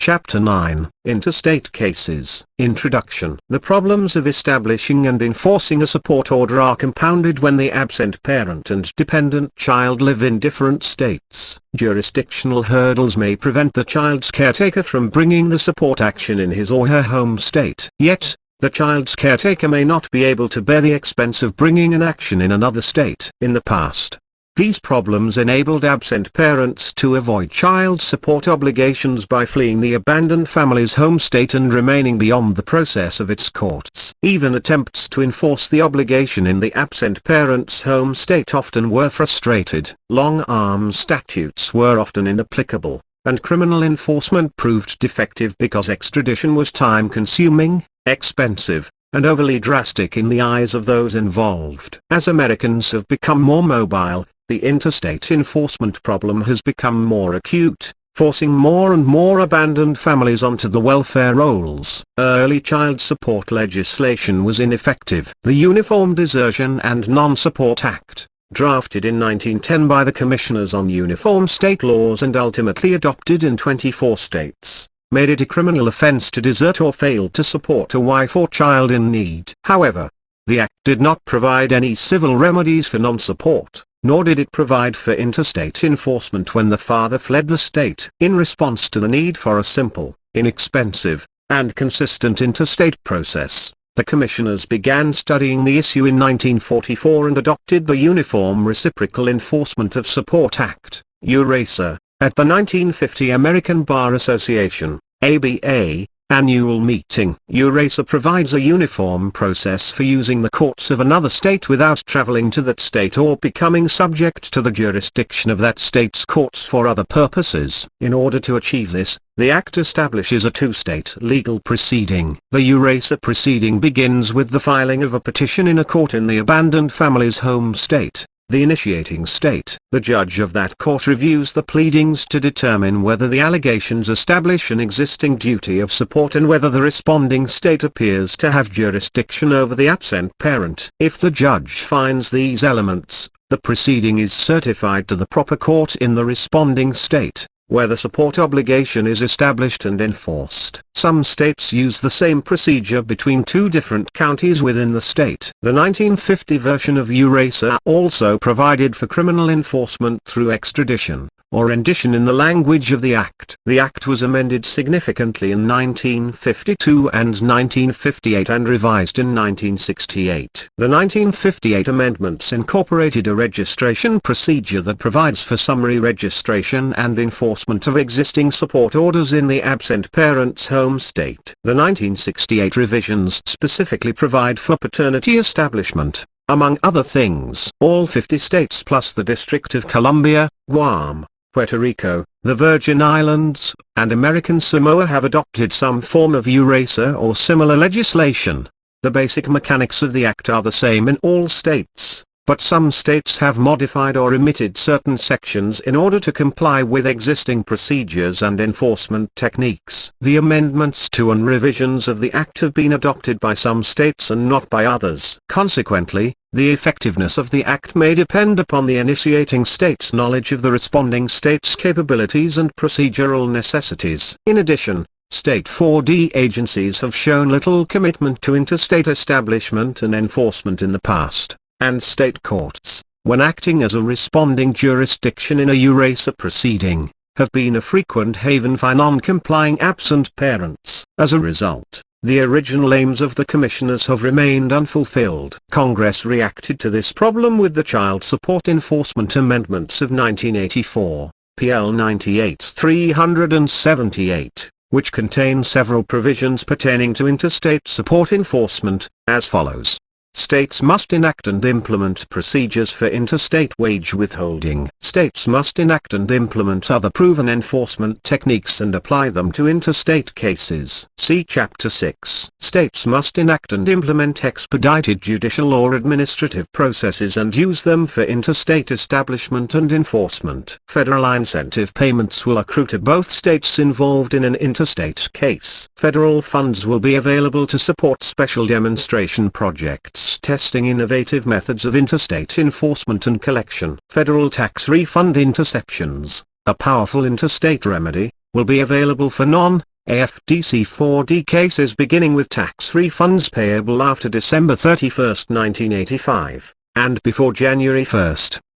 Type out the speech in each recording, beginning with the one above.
Chapter 9, Interstate Cases. Introduction. The problems of establishing and enforcing a support order are compounded when the absent parent and dependent child live in different states. Jurisdictional hurdles may prevent the child's caretaker from bringing the support action in his or her home state. Yet, the child's caretaker may not be able to bear the expense of bringing an action in another state. In the past, these problems enabled absent parents to avoid child support obligations by fleeing the abandoned family's home state and remaining beyond the process of its courts. Even attempts to enforce the obligation in the absent parent's home state often were frustrated. Long-arm statutes were often inapplicable, and criminal enforcement proved defective because extradition was time-consuming, expensive, and overly drastic in the eyes of those involved. As Americans have become more mobile, the interstate enforcement problem has become more acute, forcing more and more abandoned families onto the welfare rolls. Early child support legislation was ineffective. The Uniform Desertion and Non-Support Act, drafted in 1910 by the Commissioners on Uniform State Laws and ultimately adopted in 24 states, made it a criminal offense to desert or fail to support a wife or child in need. However, the Act did not provide any civil remedies for non-support, nor did it provide for interstate enforcement when the father fled the state. In response to the need for a simple, inexpensive, and consistent interstate process, the Commissioners began studying the issue in 1944 and adopted the Uniform Reciprocal Enforcement of Support Act, Euraser, at the 1950 American Bar Association, ABA, annual meeting. Eurasia provides a uniform process for using the courts of another state without traveling to that state or becoming subject to the jurisdiction of that state's courts for other purposes. In order to achieve this, the Act establishes a two-state legal proceeding. The Eurasa Proceeding begins with the filing of a petition in a court in the abandoned family's home state, the initiating state. The judge of that court reviews the pleadings to determine whether the allegations establish an existing duty of support and whether the responding state appears to have jurisdiction over the absent parent. If the judge finds these elements, the proceeding is certified to the proper court in the responding state, where the support obligation is established and enforced. Some states use the same procedure between two different counties within the state. The 1950 version of Eurasia also provided for criminal enforcement through extradition, or rendition in the language of the Act. The Act was amended significantly in 1952 and 1958 and revised in 1968. The 1958 amendments incorporated a registration procedure that provides for summary registration and enforcement of existing support orders in the absent parent's home state. The 1968 revisions specifically provide for paternity establishment, among other things. All 50 states plus the District of Columbia, Guam, Puerto Rico, the Virgin Islands, and American Samoa have adopted some form of Eurasia or similar legislation. The basic mechanics of the Act are the same in all states, but some states have modified or omitted certain sections in order to comply with existing procedures and enforcement techniques. The amendments to and revisions of the Act have been adopted by some states and not by others. Consequently, the effectiveness of the Act may depend upon the initiating state's knowledge of the responding state's capabilities and procedural necessities. In addition, State 4D agencies have shown little commitment to interstate establishment and enforcement in the past, and state courts, when acting as a responding jurisdiction in a Eurasa proceeding, have been a frequent haven for non-complying absent parents. As a result, the original aims of the Commissioners have remained unfulfilled. Congress reacted to this problem with the Child Support Enforcement Amendments of 1984, PL 98-378, which contain several provisions pertaining to interstate support enforcement, as follows. States must enact and implement procedures for interstate wage withholding. States must enact and implement other proven enforcement techniques and apply them to interstate cases. See Chapter 6. States must enact and implement expedited judicial or administrative processes and use them for interstate establishment and enforcement. Federal incentive payments will accrue to both states involved in an interstate case. Federal funds will be available to support special demonstration projects testing innovative methods of interstate enforcement and collection. Federal tax refund interceptions, a powerful interstate remedy, will be available for AFDC 4D cases beginning with tax refunds payable after December 31, 1985, and before January 1,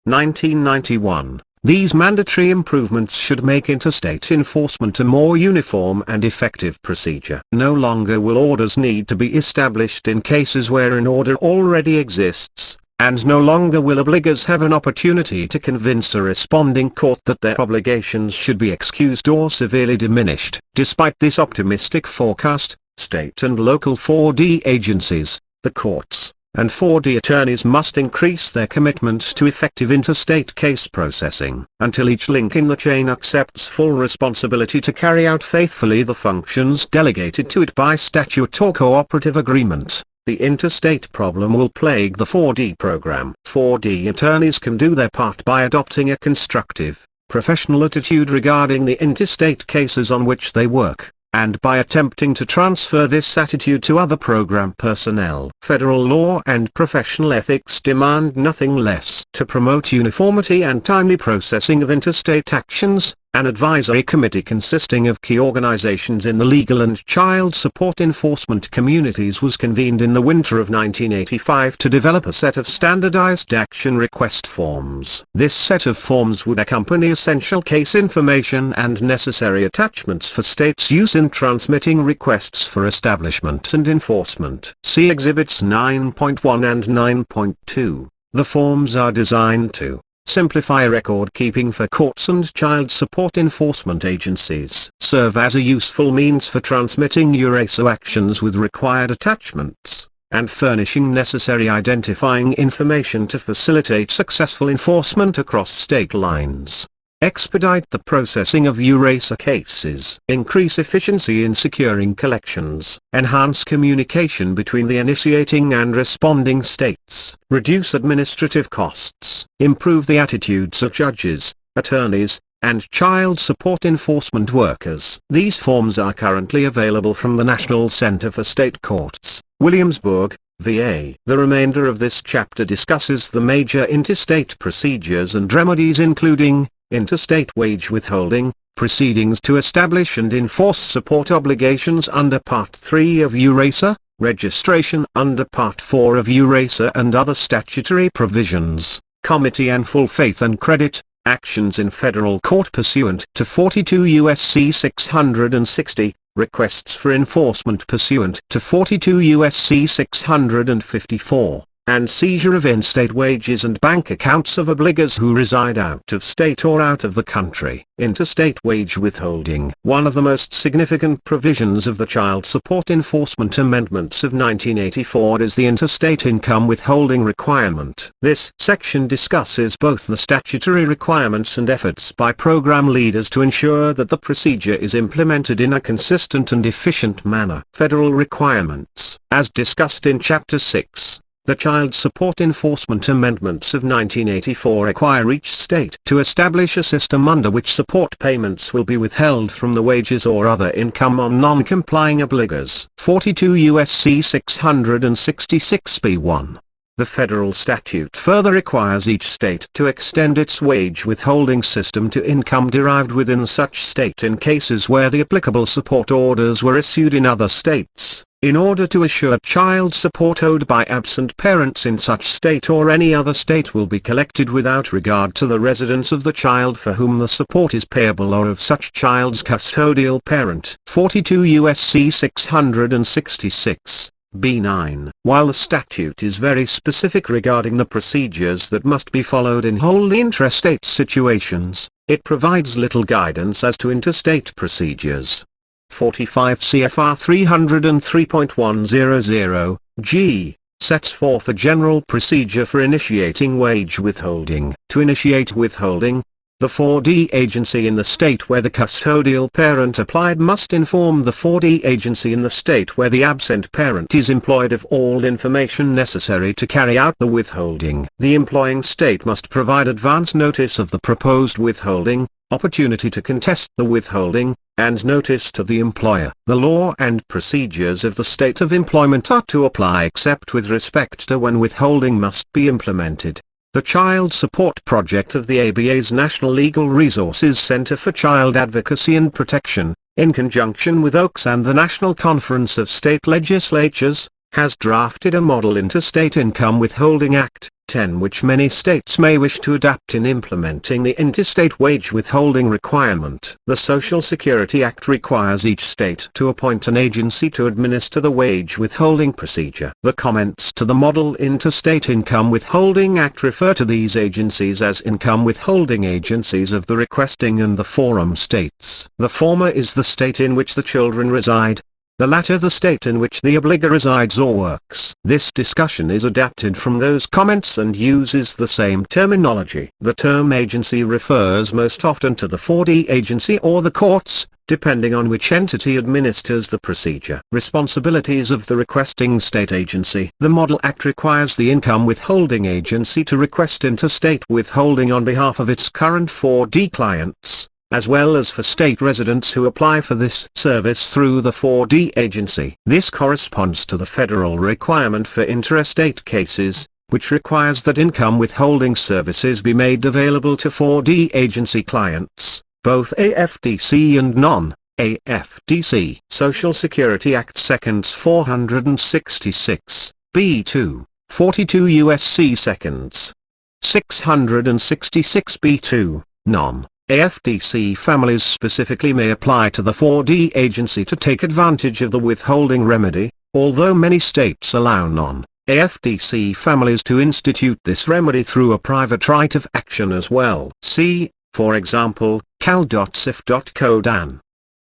1991. These mandatory improvements should make interstate enforcement a more uniform and effective procedure. No longer will orders need to be established in cases where an order already exists, and no longer will obligors have an opportunity to convince a responding court that their obligations should be excused or severely diminished. Despite this optimistic forecast, state and local 4D agencies, the courts, and 4D attorneys must increase their commitment to effective interstate case processing until each link in the chain accepts full responsibility to carry out faithfully the functions delegated to it by statute or cooperative agreement. The interstate problem will plague the 4D program. 4D attorneys can do their part by adopting a constructive, professional attitude regarding the interstate cases on which they work, and by attempting to transfer this attitude to other program personnel. Federal law and professional ethics demand nothing less. To promote uniformity and timely processing of interstate actions, an advisory committee consisting of key organizations in the legal and child support enforcement communities was convened in the winter of 1985 to develop a set of standardized action request forms. This set of forms would accompany essential case information and necessary attachments for states' use in transmitting requests for establishment and enforcement. See Exhibits 9.1 and 9.2. The forms are designed to simplify record keeping for courts and child support enforcement agencies, serve as a useful means for transmitting Eurasia actions with required attachments, and furnishing necessary identifying information to facilitate successful enforcement across state lines. Expedite the processing of Eurasia cases. Increase efficiency in securing collections. Enhance communication between the initiating and responding states. Reduce administrative costs. Improve the attitudes of judges, attorneys, and child support enforcement workers. These forms are currently available from the National Center for State Courts, Williamsburg, VA. The remainder of this chapter discusses the major interstate procedures and remedies including interstate wage withholding, proceedings to establish and enforce support obligations under Part 3 of Eurasia, registration under Part 4 of Eurasia and other statutory provisions, comity and full faith and credit, actions in federal court pursuant to 42 U.S.C. 660, requests for enforcement pursuant to 42 U.S.C. 654. And seizure of in-state wages and bank accounts of obligors who reside out of state or out of the country. Interstate wage withholding. One of the most significant provisions of the Child Support Enforcement Amendments of 1984 is the interstate income withholding requirement. This section discusses both the statutory requirements and efforts by program leaders to ensure that the procedure is implemented in a consistent and efficient manner. Federal requirements. As discussed in Chapter 6. The Child Support Enforcement Amendments of 1984 require each state to establish a system under which support payments will be withheld from the wages or other income on non-complying obligors. 42 U.S.C. 666b1. The federal statute further requires each state to extend its wage withholding system to income derived within such state in cases where the applicable support orders were issued in other states, in order to assure child support owed by absent parents in such state or any other state will be collected without regard to the residence of the child for whom the support is payable or of such child's custodial parent. 42 U.S.C. 666. B9. While the statute is very specific regarding the procedures that must be followed in wholly intrastate situations, it provides little guidance as to interstate procedures. 45 CFR 303.100, G, sets forth a general procedure for initiating wage withholding. To initiate withholding, the 4D agency in the state where the custodial parent applied must inform the 4D agency in the state where the absent parent is employed of all information necessary to carry out the withholding. The employing state must provide advance notice of the proposed withholding, opportunity to contest the withholding, and notice to the employer. The law and procedures of the state of employment are to apply except with respect to when withholding must be implemented. The Child Support Project of the ABA's National Legal Resources Center for Child Advocacy and Protection, in conjunction with Oaks and the National Conference of State Legislatures, has drafted a model Interstate Income Withholding Act, 10, which many states may wish to adopt in implementing the interstate wage withholding requirement. The Social Security Act requires each state to appoint an agency to administer the wage withholding procedure. The comments to the Model Interstate Income Withholding Act refer to these agencies as income withholding agencies of the requesting and the forum states. The former is the state in which the children reside, the latter the state in which the obligor resides or works. This discussion is adapted from those comments and uses the same terminology. The term agency refers most often to the 4D agency or the courts, depending on which entity administers the procedure. Responsibilities of the requesting state agency. The Model Act requires the income withholding agency to request interstate withholding on behalf of its current 4D clients, as well as for state residents who apply for this service through the 4D agency. This corresponds to the federal requirement for interstate cases, which requires that income withholding services be made available to 4D agency clients, both AFDC and non-AFDC. Social Security Act Seconds 466, B2, 42 U.S.C. Seconds 666 B2, non-AFDC families specifically may apply to the 4D agency to take advantage of the withholding remedy, although many states allow non-AFDC families to institute this remedy through a private right of action as well. See, for example, cal.sif.co.dan.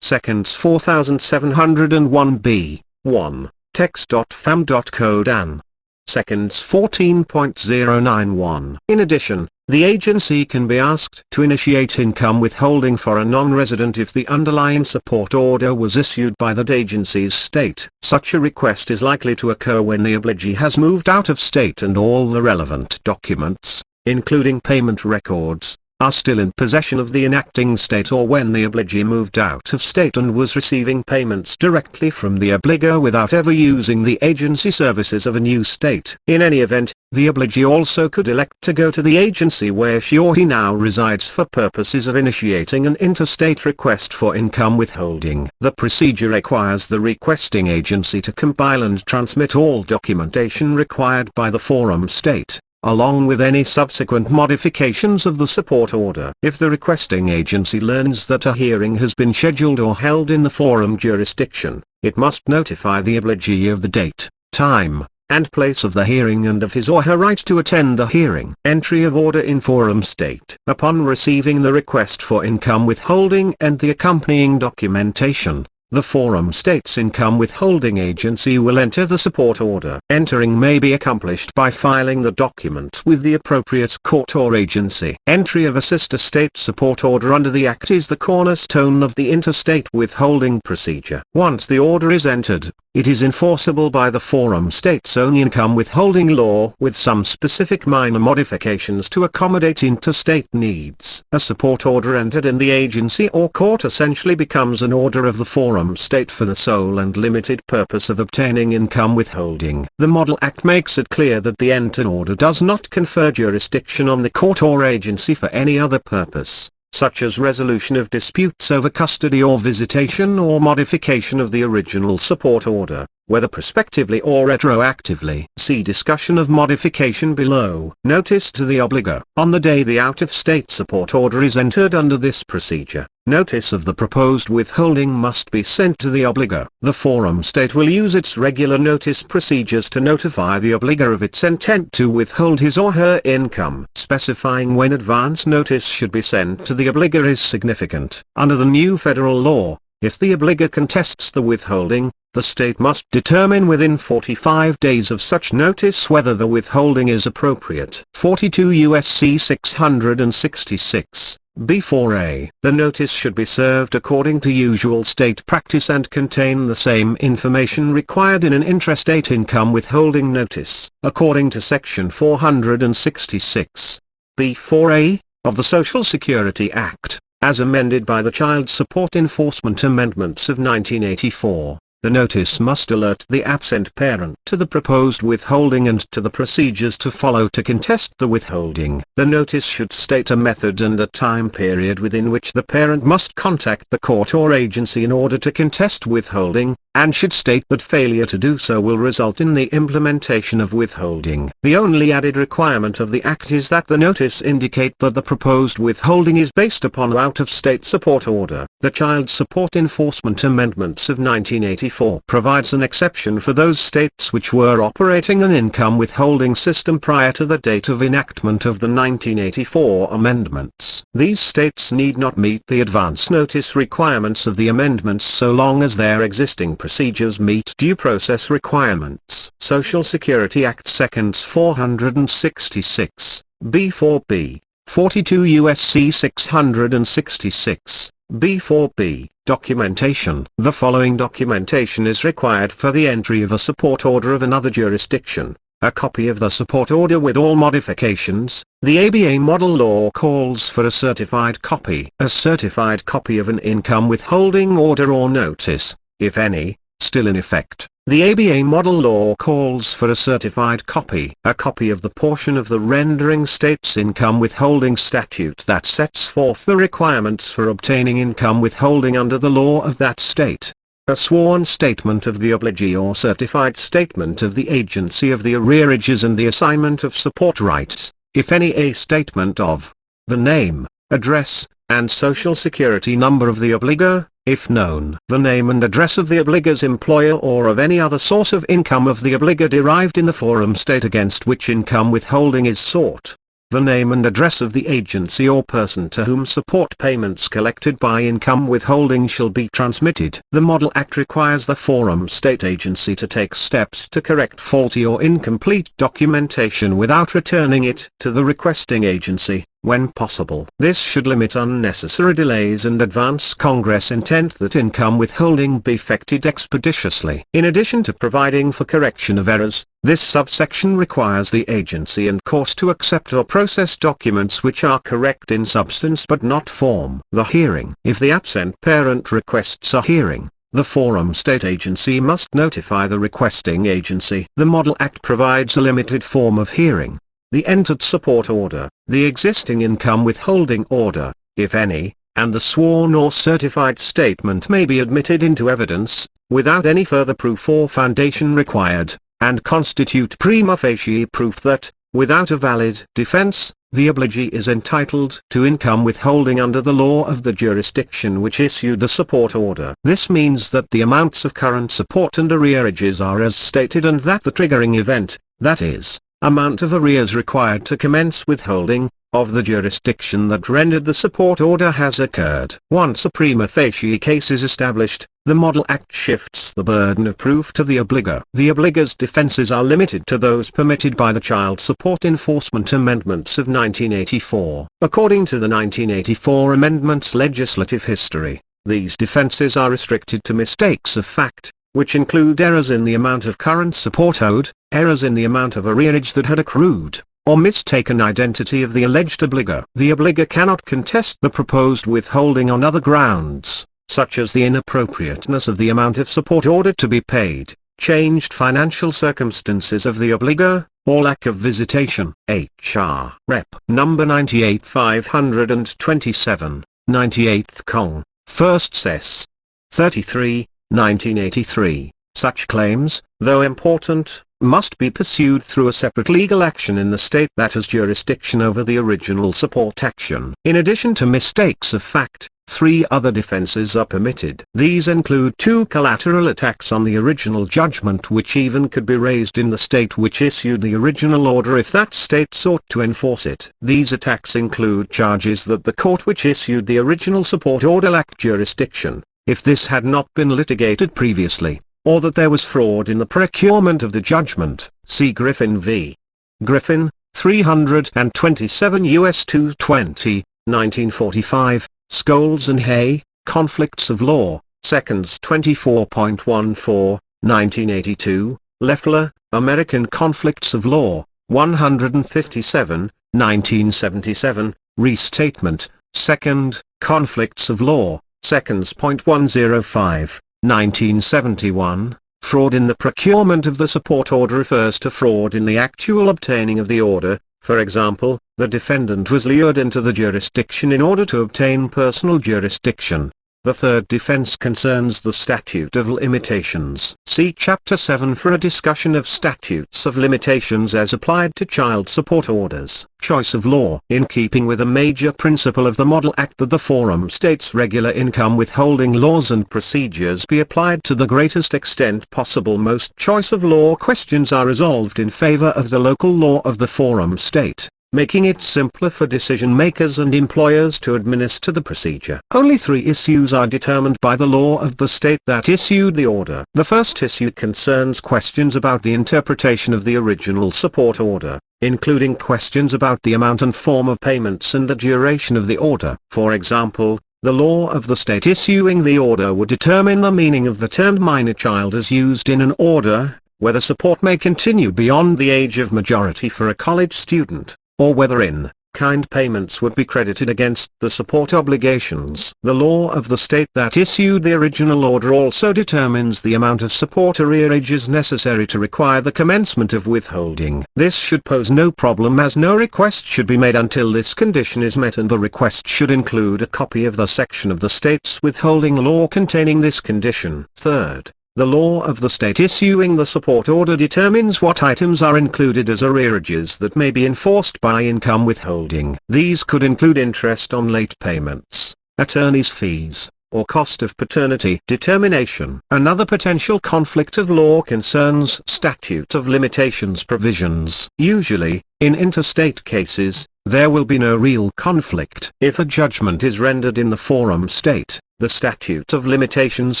Seconds 4701b, 1, text.fam.co.dan. Seconds 14.091. In addition, the agency can be asked to initiate income withholding for a non-resident if the underlying support order was issued by that agency's state. Such a request is likely to occur when the obligee has moved out of state and all the relevant documents, including payment records, are still in possession of the enacting state, or when the obligee moved out of state and was receiving payments directly from the obligor without ever using the agency services of a new state. In any event, the obligee also could elect to go to the agency where she or he now resides for purposes of initiating an interstate request for income withholding. The procedure requires the requesting agency to compile and transmit all documentation required by the forum state, along with any subsequent modifications of the support order. If the requesting agency learns that a hearing has been scheduled or held in the forum jurisdiction, it must notify the obligee of the date, time, and place of the hearing and of his or her right to attend the hearing. Entry of order in forum state. Upon receiving the request for income withholding and the accompanying documentation, the forum state's income withholding agency will enter the support order. Entering may be accomplished by filing the document with the appropriate court or agency. Entry of a sister state support order under the Act is the cornerstone of the interstate withholding procedure. Once the order is entered, it is enforceable by the forum state's own income withholding law, with some specific minor modifications to accommodate interstate needs. A support order entered in the agency or court essentially becomes an order of the forum state for the sole and limited purpose of obtaining income withholding. The Model Act makes it clear that the entered order does not confer jurisdiction on the court or agency for any other purpose, such as resolution of disputes over custody or visitation or modification of the original support order, whether prospectively or retroactively. See discussion of modification below. Notice to the obligor. On the day the out-of-state support order is entered under this procedure, notice of the proposed withholding must be sent to the obligor. The forum state will use its regular notice procedures to notify the obligor of its intent to withhold his or her income. Specifying when advance notice should be sent to the obligor is significant. Under the new federal law, if the obligor contests the withholding, the state must determine within 45 days of such notice whether the withholding is appropriate. 42 U.S.C. 666, B4A. The notice should be served according to usual state practice and contain the same information required in an intrastate income withholding notice. According to Section 466, B4A, of the Social Security Act, as amended by the Child Support Enforcement Amendments of 1984. The notice must alert the absent parent to the proposed withholding and to the procedures to follow to contest the withholding. The notice should state a method and a time period within which the parent must contact the court or agency in order to contest withholding, and should state that failure to do so will result in the implementation of withholding. The only added requirement of the Act is that the notice indicate that the proposed withholding is based upon an out-of-state support order. The Child Support Enforcement Amendments of 1984 provides an exception for those states which were operating an income withholding system prior to the date of enactment of the 1984 amendments. These states need not meet the advance notice requirements of the amendments so long as their existing procedures meet due process requirements. Social Security Act Sections 466, B4b, 42 U.S.C. 666, B4b, Documentation. The following documentation is required for the entry of a support order of another jurisdiction: a copy of the support order with all modifications. The ABA model law calls for a certified copy of an income withholding order or notice, if any, still in effect. The ABA model law calls for a certified copy of the portion of the rendering state's income withholding statute that sets forth the requirements for obtaining income withholding under the law of that state. A sworn statement of the obligee or certified statement of the agency of the arrearages and the assignment of support rights, if any, a statement of the name, address, and social security number of the obligor, if known, the name and address of the obligor's employer or of any other source of income of the obligor derived in the forum state against which income withholding is sought, the name and address of the agency or person to whom support payments collected by income withholding shall be transmitted. The Model Act requires the forum state agency to take steps to correct faulty or incomplete documentation without returning it to the requesting agency, when possible. This should limit unnecessary delays and advance Congress' intent that income withholding be effected expeditiously. In addition to providing for correction of errors, this subsection requires the agency and court to accept or process documents which are correct in substance but not form. The hearing. If the absent parent requests a hearing, the forum state agency must notify the requesting agency. The Model Act provides a limited form of hearing: the entered support order, the existing income withholding order, if any, and the sworn or certified statement may be admitted into evidence, without any further proof or foundation required, and constitute prima facie proof that, without a valid defense, the obligee is entitled to income withholding under the law of the jurisdiction which issued the support order. This means that the amounts of current support and arrearages are as stated and that the triggering event, that is, amount of arrears required to commence withholding, of the jurisdiction that rendered the support order has occurred. Once a prima facie case is established, the Model Act shifts the burden of proof to the obligor. The obligor's defenses are limited to those permitted by the Child Support Enforcement Amendments of 1984. According to the 1984 amendments legislative history, these defenses are restricted to mistakes of fact, which include errors in the amount of current support owed, errors in the amount of arrearage that had accrued, or mistaken identity of the alleged obligor. The obligor cannot contest the proposed withholding on other grounds, such as the inappropriateness of the amount of support ordered to be paid, changed financial circumstances of the obligor, or lack of visitation. H.R. Rep. No. 98-527, 98th Cong. 1st Sess. 33, 1983. Such claims, though important, must be pursued through a separate legal action in the state that has jurisdiction over the original support action. In addition to mistakes of fact, 3 other defenses are permitted. These include 2 collateral attacks on the original judgment which even could be raised in the state which issued the original order if that state sought to enforce it. These attacks include charges that the court which issued the original support order lacked jurisdiction, if this had not been litigated previously, or that there was fraud in the procurement of the judgment. See Griffin v. Griffin, 327 U.S. 220, 1945, Scholes and Hay, Conflicts of Law, Seconds 24.14, 1982, Loeffler, American Conflicts of Law, 157, 1977, Restatement, 2nd, Conflicts of Law, Seconds .105, 1971, fraud in the procurement of the support order refers to fraud in the actual obtaining of the order. For example, the defendant was lured into the jurisdiction in order to obtain personal jurisdiction. The third defense concerns the statute of limitations. See Chapter 7 for a discussion of statutes of limitations as applied to child support orders. Choice of law. In keeping with a major principle of the Model Act that the forum states regular income withholding laws and procedures be applied to the greatest extent possible, most choice of law questions are resolved in favor of the local law of the forum state, making it simpler for decision makers and employers to administer the procedure. Only 3 issues are determined by the law of the state that issued the order. The first issue concerns questions about the interpretation of the original support order, including questions about the amount and form of payments and the duration of the order. For example, the law of the state issuing the order would determine the meaning of the term minor child as used in an order, whether support may continue beyond the age of majority for a college student, or whether in-kind payments would be credited against the support obligations. The law of the state that issued the original order also determines the amount of support arrearages necessary to require the commencement of withholding. This should pose no problem, as no request should be made until this condition is met, and the request should include a copy of the section of the state's withholding law containing this condition. Third, the law of the state issuing the support order determines what items are included as arrearages that may be enforced by income withholding. These could include interest on late payments, attorney's fees, or cost of paternity determination. Another potential conflict of law concerns statute of limitations provisions. Usually, in interstate cases, there will be no real conflict. If a judgment is rendered in the forum state, the statute of limitations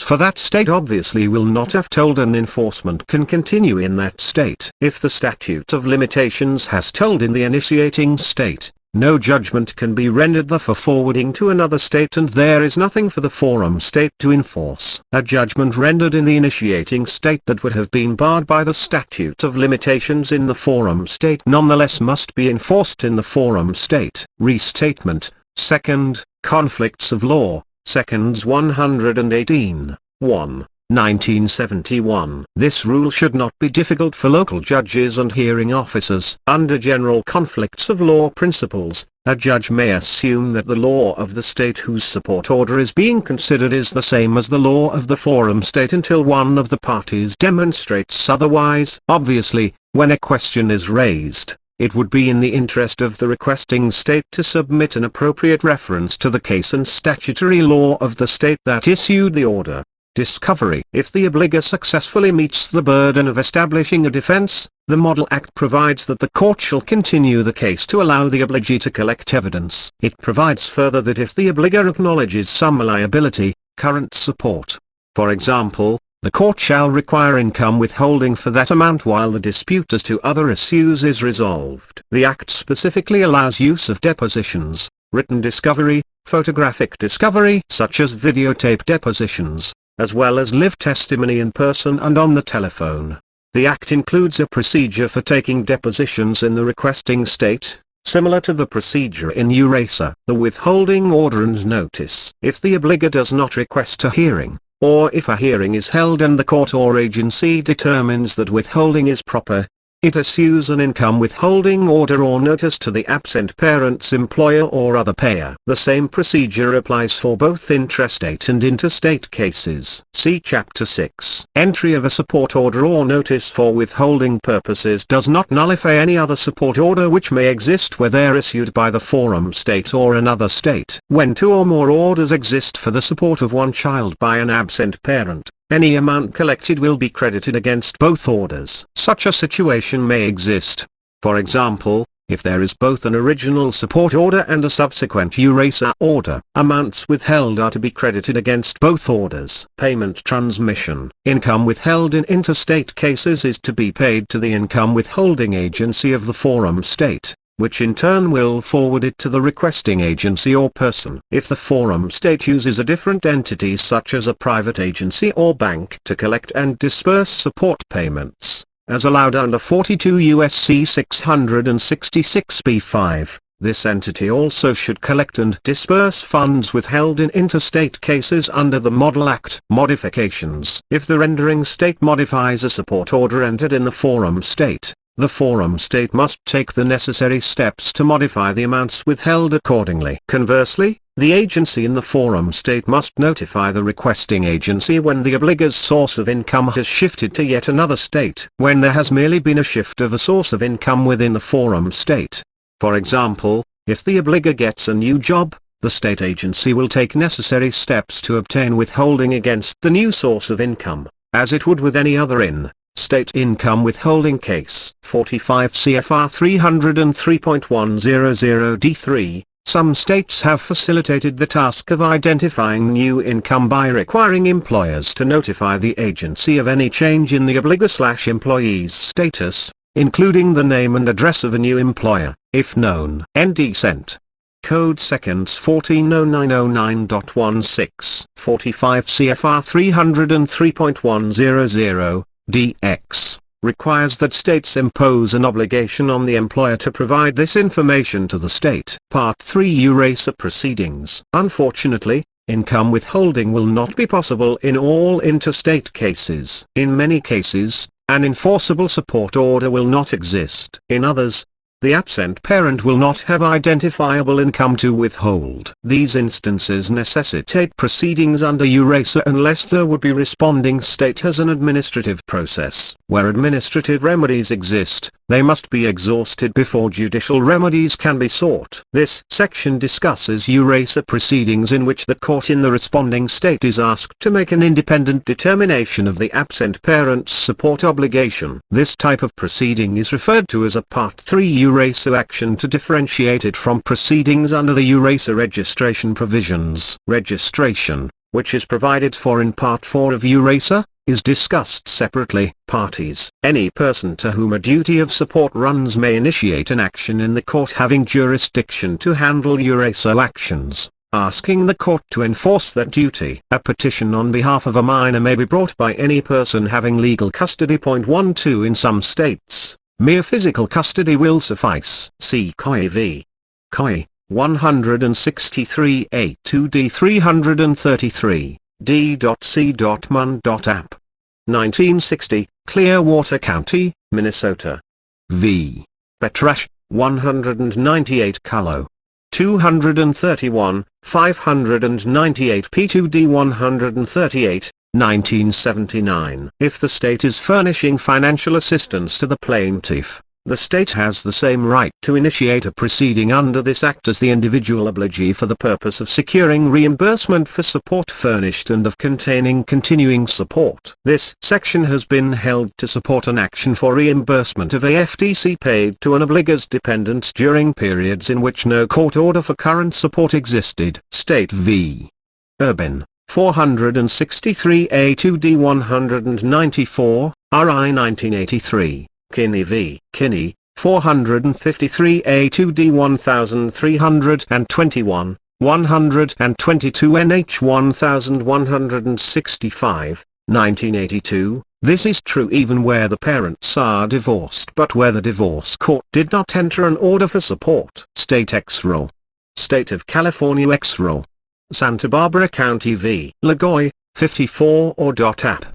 for that state obviously will not have told, and enforcement can continue in that state. If the statute of limitations has told in the initiating state, no judgment can be rendered for forwarding to another state, and there is nothing for the forum state to enforce. A judgment rendered in the initiating state that would have been barred by the statute of limitations in the forum state nonetheless must be enforced in the forum state. Restatement. Second, conflicts of law. Seconds 118, 1, 1971. This rule should not be difficult for local judges and hearing officers. Under general conflicts of law principles, a judge may assume that the law of the state whose support order is being considered is the same as the law of the forum state until one of the parties demonstrates otherwise. Obviously, when a question is raised, it would be in the interest of the requesting state to submit an appropriate reference to the case and statutory law of the state that issued the order. Discovery. If the obligor successfully meets the burden of establishing a defense, the Model Act provides that the court shall continue the case to allow the obligee to collect evidence. It provides further that if the obligor acknowledges some liability, current support, for example, the court shall require income withholding for that amount while the dispute as to other issues is resolved. The Act specifically allows use of depositions, written discovery, photographic discovery such as videotape depositions, as well as live testimony in person and on the telephone. The Act includes a procedure for taking depositions in the requesting state, similar to the procedure in Euraser. The withholding order and notice. If the obligor does not request a hearing, or if a hearing is held and the court or agency determines that withholding is proper, it issues an income withholding order or notice to the absent parent's employer or other payer. The same procedure applies for both intrastate and interstate cases. See Chapter 6. Entry of a support order or notice for withholding purposes does not nullify any other support order which may exist where they are issued by the forum state or another state. When 2 or more orders exist for the support of one child by an absent parent, any amount collected will be credited against both orders. Such a situation may exist. For example, if there is both an original support order and a subsequent Eurasia order, amounts withheld are to be credited against both orders. Payment transmission. Income withheld in interstate cases is to be paid to the income withholding agency of the forum state, which in turn will forward it to the requesting agency or person. If the forum state uses a different entity such as a private agency or bank to collect and disperse support payments, as allowed under 42 U.S.C. 666b5, This entity also should collect and disperse funds withheld in interstate cases under the Model Act. Modifications. If the rendering state modifies a support order entered in the forum state, the forum state must take the necessary steps to modify the amounts withheld accordingly. Conversely, the agency in the forum state must notify the requesting agency when the obligor's source of income has shifted to yet another state. When there has merely been a shift of a source of income within the forum state. For example, if the obligor gets a new job, the state agency will take necessary steps to obtain withholding against the new source of income, as it would with any other state income withholding case. 45 CFR 303.100 Some states have facilitated the task of identifying new income by requiring employers to notify the agency of any change in the obligor/employee's status, including the name and address of a new employer, if known. ND Cent. Code Seconds 140909.16. 45 CFR 303.100 DX requires that states impose an obligation on the employer to provide this information to the state. Part 3 Eurasa Proceedings. Unfortunately, income withholding will not be possible in all interstate cases. In many cases, an enforceable support order will not exist. In others, the absent parent will not have identifiable income to withhold. These instances necessitate proceedings under Euraser unless the would-be responding state has an administrative process. Where administrative remedies exist, they must be exhausted before judicial remedies can be sought. This section discusses Eurasa proceedings in which the court in the responding state is asked to make an independent determination of the absent parent's support obligation. This type of proceeding is referred to as a Part 3 Eurasa action to differentiate it from proceedings under the Eurasa registration provisions. Registration, which is provided for in Part 4 of Eurasa, is discussed separately. Parties. Any person to whom a duty of support runs may initiate an action in the court having jurisdiction to handle Eurasa actions, asking the court to enforce that duty. A petition on behalf of a minor may be brought by any person having legal custody. 12 In some states, mere physical custody will suffice. See COI v. COI, 163 A2D 333, D.C.Mun.App. 1960, Clearwater County, Minnesota. V. Petrash, 198 Cullo. 231, 598 P2D 138, 1979. If the state is furnishing financial assistance to the plaintiff, the state has the same right to initiate a proceeding under this act as the individual obligee for the purpose of securing reimbursement for support furnished and of containing continuing support. This section has been held to support an action for reimbursement of AFTC paid to an obligor's dependents during periods in which no court order for current support existed. State v. Urban, 463 A2D 194, RI 1983. Kinney v. Kinney, 453 A2D 1321, 122 NH 1165, 1982. This is true even where the parents are divorced but where the divorce court did not enter an order for support. State X-Roll. State of California X-Roll. Santa Barbara County v. Lagoy, 54 or .app.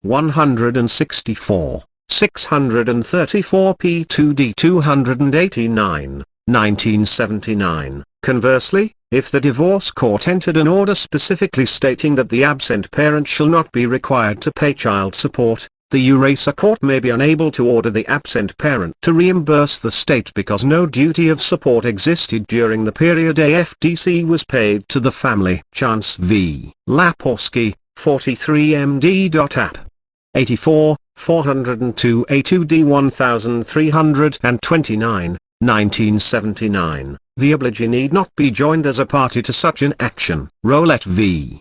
164. 634 P2D 289, 1979. Conversely, if the divorce court entered an order specifically stating that the absent parent shall not be required to pay child support, the Eurasa court may be unable to order the absent parent to reimburse the state because no duty of support existed during the period AFTC was paid to the family. Chance v. Laporski, 43 MD.app. 84, 402 A2D 1329, 1979. The obligee need not be joined as a party to such an action. Roulette v.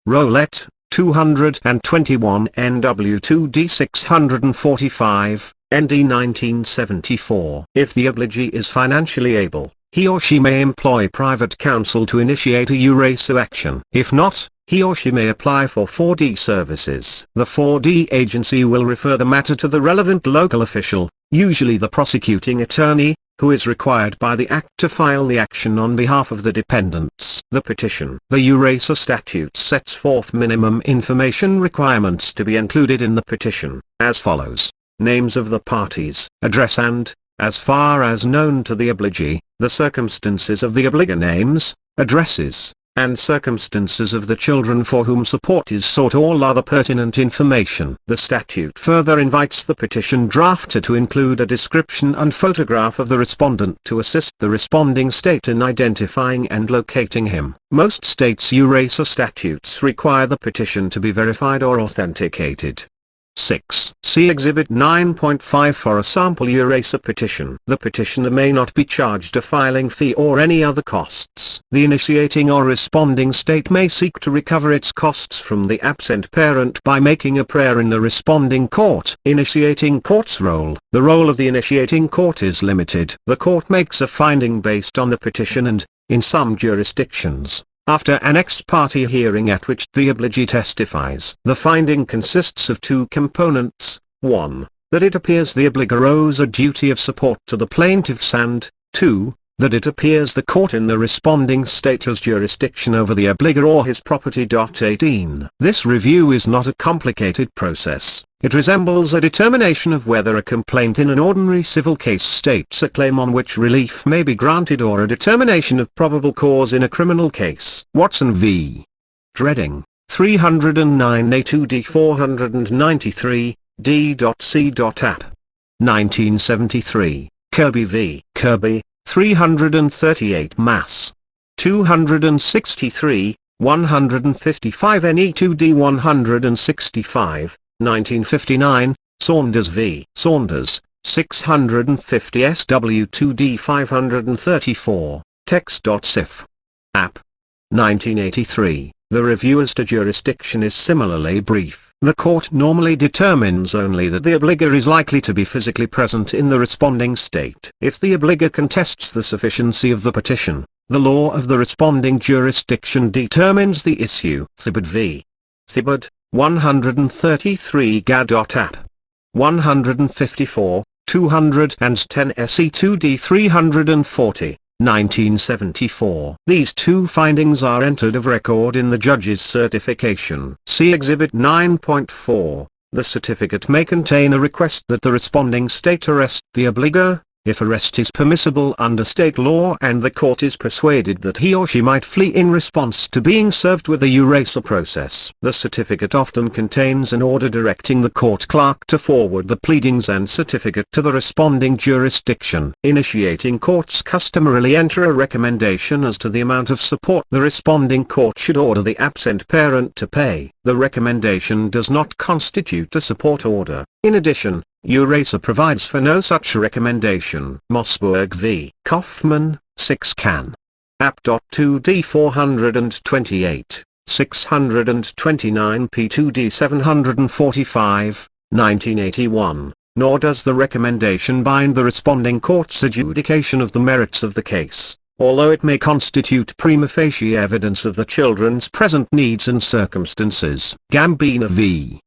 Roulette, 221 NW2D 645, ND 1974. If the obligee is financially able, he or she may employ private counsel to initiate a Eurasa action. If not, he or she may apply for 4D services. The 4D agency will refer the matter to the relevant local official, usually the prosecuting attorney, who is required by the Act to file the action on behalf of the dependents. The petition. The Eurasa Statute sets forth minimum information requirements to be included in the petition, as follows: names of the parties, address and, as far as known to the obligee, the circumstances of the obligor, names, addresses, and circumstances of the children for whom support is sought, all other pertinent information. The statute further invites the petition drafter to include a description and photograph of the respondent to assist the responding state in identifying and locating him. Most states' Eurasa statutes require the petition to be verified or authenticated. 6. See Exhibit 9.5 for a sample Eurasa petition. The petitioner may not be charged a filing fee or any other costs. The initiating or responding state may seek to recover its costs from the absent parent by making a prayer in the responding court. Initiating court's role. The role of the initiating court is limited. The court makes a finding based on the petition and, in some jurisdictions, after an ex parte hearing at which the obligee testifies. The finding consists of two components: 1. That it appears the obligor owes a duty of support to the plaintiffs, and 2. That it appears the court in the responding state has jurisdiction over the obligor or his property. 18. This review is not a complicated process. It resembles a determination of whether a complaint in an ordinary civil case states a claim on which relief may be granted, or a determination of probable cause in a criminal case. Watson v. Dredding, 309 A2D 493, D.C.App. 1973, Kirby v. Kirby, 338 Mass. 263, 155 NE2D 165, 1959, Saunders v. Saunders, 650 SW2D 534, Text.cif. App. 1983. The review as to jurisdiction is similarly brief. The court normally determines only that the obligor is likely to be physically present in the responding state. If the obligor contests the sufficiency of the petition, the law of the responding jurisdiction determines the issue. Thibaud v. Thibaud, 133 Gad.app. 154, 210 SE2D 340, 1974. These two findings are entered of record in the judge's certification. See Exhibit 9.4. The certificate may contain a request that the responding state arrest the obligor, if arrest is permissible under state law and the court is persuaded that he or she might flee in response to being served with a Eurasa process. The certificate often contains an order directing the court clerk to forward the pleadings and certificate to the responding jurisdiction. Initiating courts customarily enter a recommendation as to the amount of support the responding court should order the absent parent to pay. The recommendation does not constitute a support order. In addition, Euraser provides for no such recommendation. Mossberg v. Kaufman, 6 Can. App.2D 428, 629 P2D 745, 1981. Nor does the recommendation bind the responding court's adjudication of the merits of the case, although it may constitute prima facie evidence of the children's present needs and circumstances. Gambino v.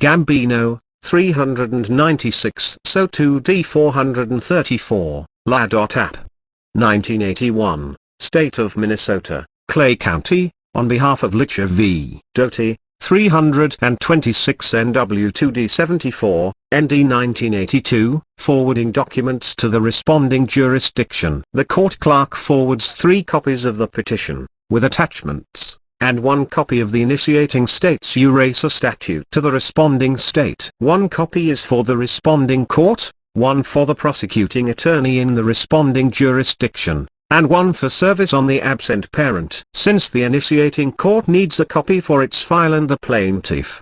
Gambino, 396 So2D 434, La.app. 1981, State of Minnesota, Clay County, on behalf of Litcher v. Doty, 326 NW2D 74, ND 1982, forwarding documents to the responding jurisdiction. The court clerk forwards 3 copies of the petition, with attachments, and 1 copy of the initiating state's Eurasa statute to the responding state. 1 copy is for the responding court, 1 for the prosecuting attorney in the responding jurisdiction, and 1 for service on the absent parent. Since the initiating court needs a copy for its file and the plaintiff,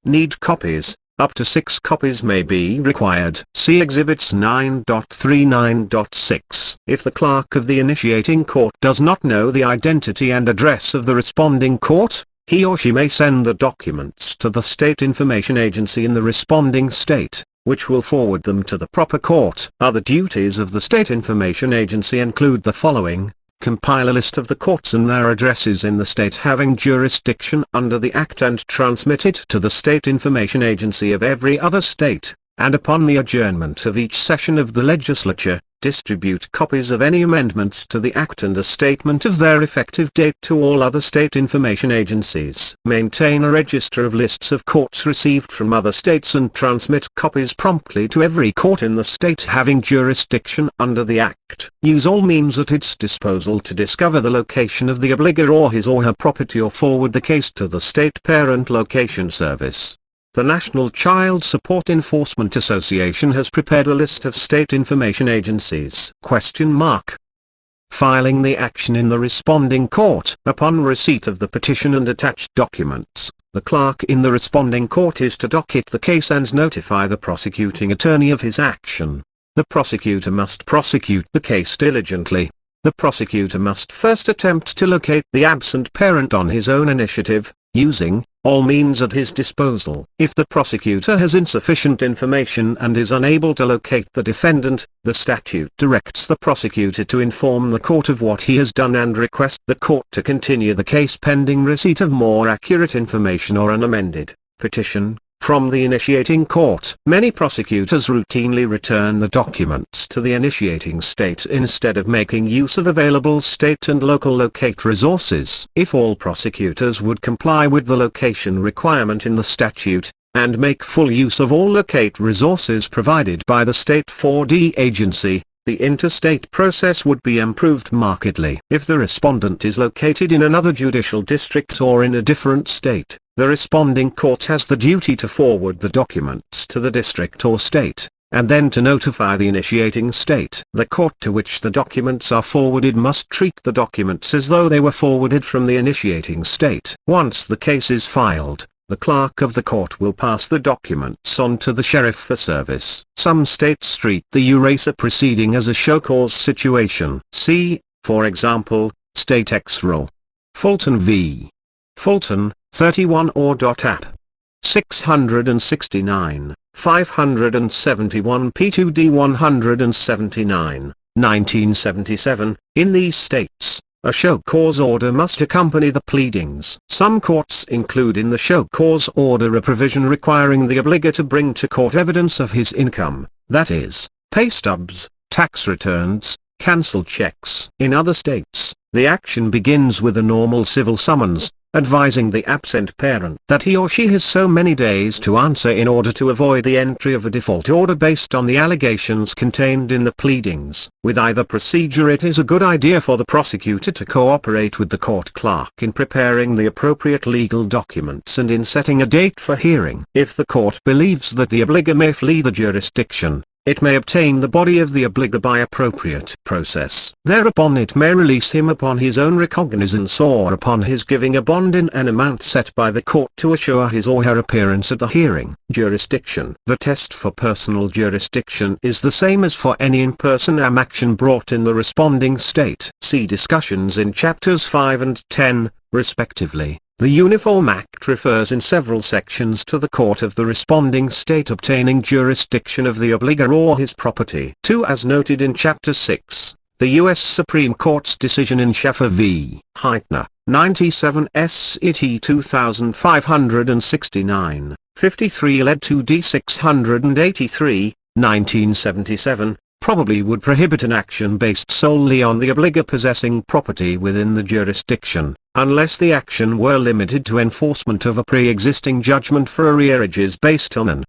need copies, up to 6 copies may be required. See Exhibits 9.39.6. If the clerk of the initiating court does not know the identity and address of the responding court, he or she may send the documents to the State Information Agency in the responding state, which will forward them to the proper court. Other duties of the State Information Agency include the following: compile a list of the courts and their addresses in the state having jurisdiction under the Act and transmit it to the State Information Agency of every other state, and upon the adjournment of each session of the legislature, distribute copies of any amendments to the Act and a statement of their effective date to all other state information agencies. Maintain a register of lists of courts received from other states and transmit copies promptly to every court in the state having jurisdiction under the Act. Use all means at its disposal to discover the location of the obligor or his or her property or forward the case to the State Parent Location Service. The National Child Support Enforcement Association has prepared a list of state information agencies. Filing the action in the responding court. Upon receipt of the petition and attached documents, the clerk in the responding court is to docket the case and notify the prosecuting attorney of his action. The prosecutor must prosecute the case diligently. The prosecutor must first attempt to locate the absent parent on his own initiative, using all means at his disposal. If the prosecutor has insufficient information and is unable to locate the defendant, the statute directs the prosecutor to inform the court of what he has done and request the court to continue the case pending receipt of more accurate information or an amended petition from the initiating court. Many prosecutors routinely return the documents to the initiating state instead of making use of available state and local locate resources. If all prosecutors would comply with the location requirement in the statute, and make full use of all locate resources provided by the State 4D agency, the interstate process would be improved markedly. If the respondent is located in another judicial district or in a different state, the responding court has the duty to forward the documents to the district or state, and then to notify the initiating state. The court to which the documents are forwarded must treat the documents as though they were forwarded from the initiating state. Once the case is filed, the clerk of the court will pass the documents on to the sheriff for service. Some states treat the Eurasa proceeding as a show cause situation. See, for example, State Ex Rel. Fulton v. Fulton, 31 or .app. 669, 571 P2D 179, 1977. In these states, a show cause order must accompany the pleadings. Some courts include in the show cause order a provision requiring the obligor to bring to court evidence of his income, that is, pay stubs, tax returns, cancelled checks. In other states, the action begins with a normal civil summons, advising the absent parent that he or she has so many days to answer in order to avoid the entry of a default order based on the allegations contained in the pleadings. With either procedure, it is a good idea for the prosecutor to cooperate with the court clerk in preparing the appropriate legal documents and in setting a date for hearing. If the court believes that the obligor may flee the jurisdiction, it may obtain the body of the obligor by appropriate process. Thereupon it may release him upon his own recognizance or upon his giving a bond in an amount set by the court to assure his or her appearance at the hearing. Jurisdiction. The test for personal jurisdiction is the same as for any in-person action brought in the responding state. See discussions in chapters 5 and 10, respectively. The Uniform Act refers in several sections to the court of the responding state obtaining jurisdiction of the obligor or his property. 2. As noted in Chapter 6, the U.S. Supreme Court's decision in Schaeffer v. Heitner, 97 S.E.T. 2569, 53 led to D. 683, 1977, probably would prohibit an action based solely on the obligor possessing property within the jurisdiction, unless the action were limited to enforcement of a pre-existing judgment for arrearages based on an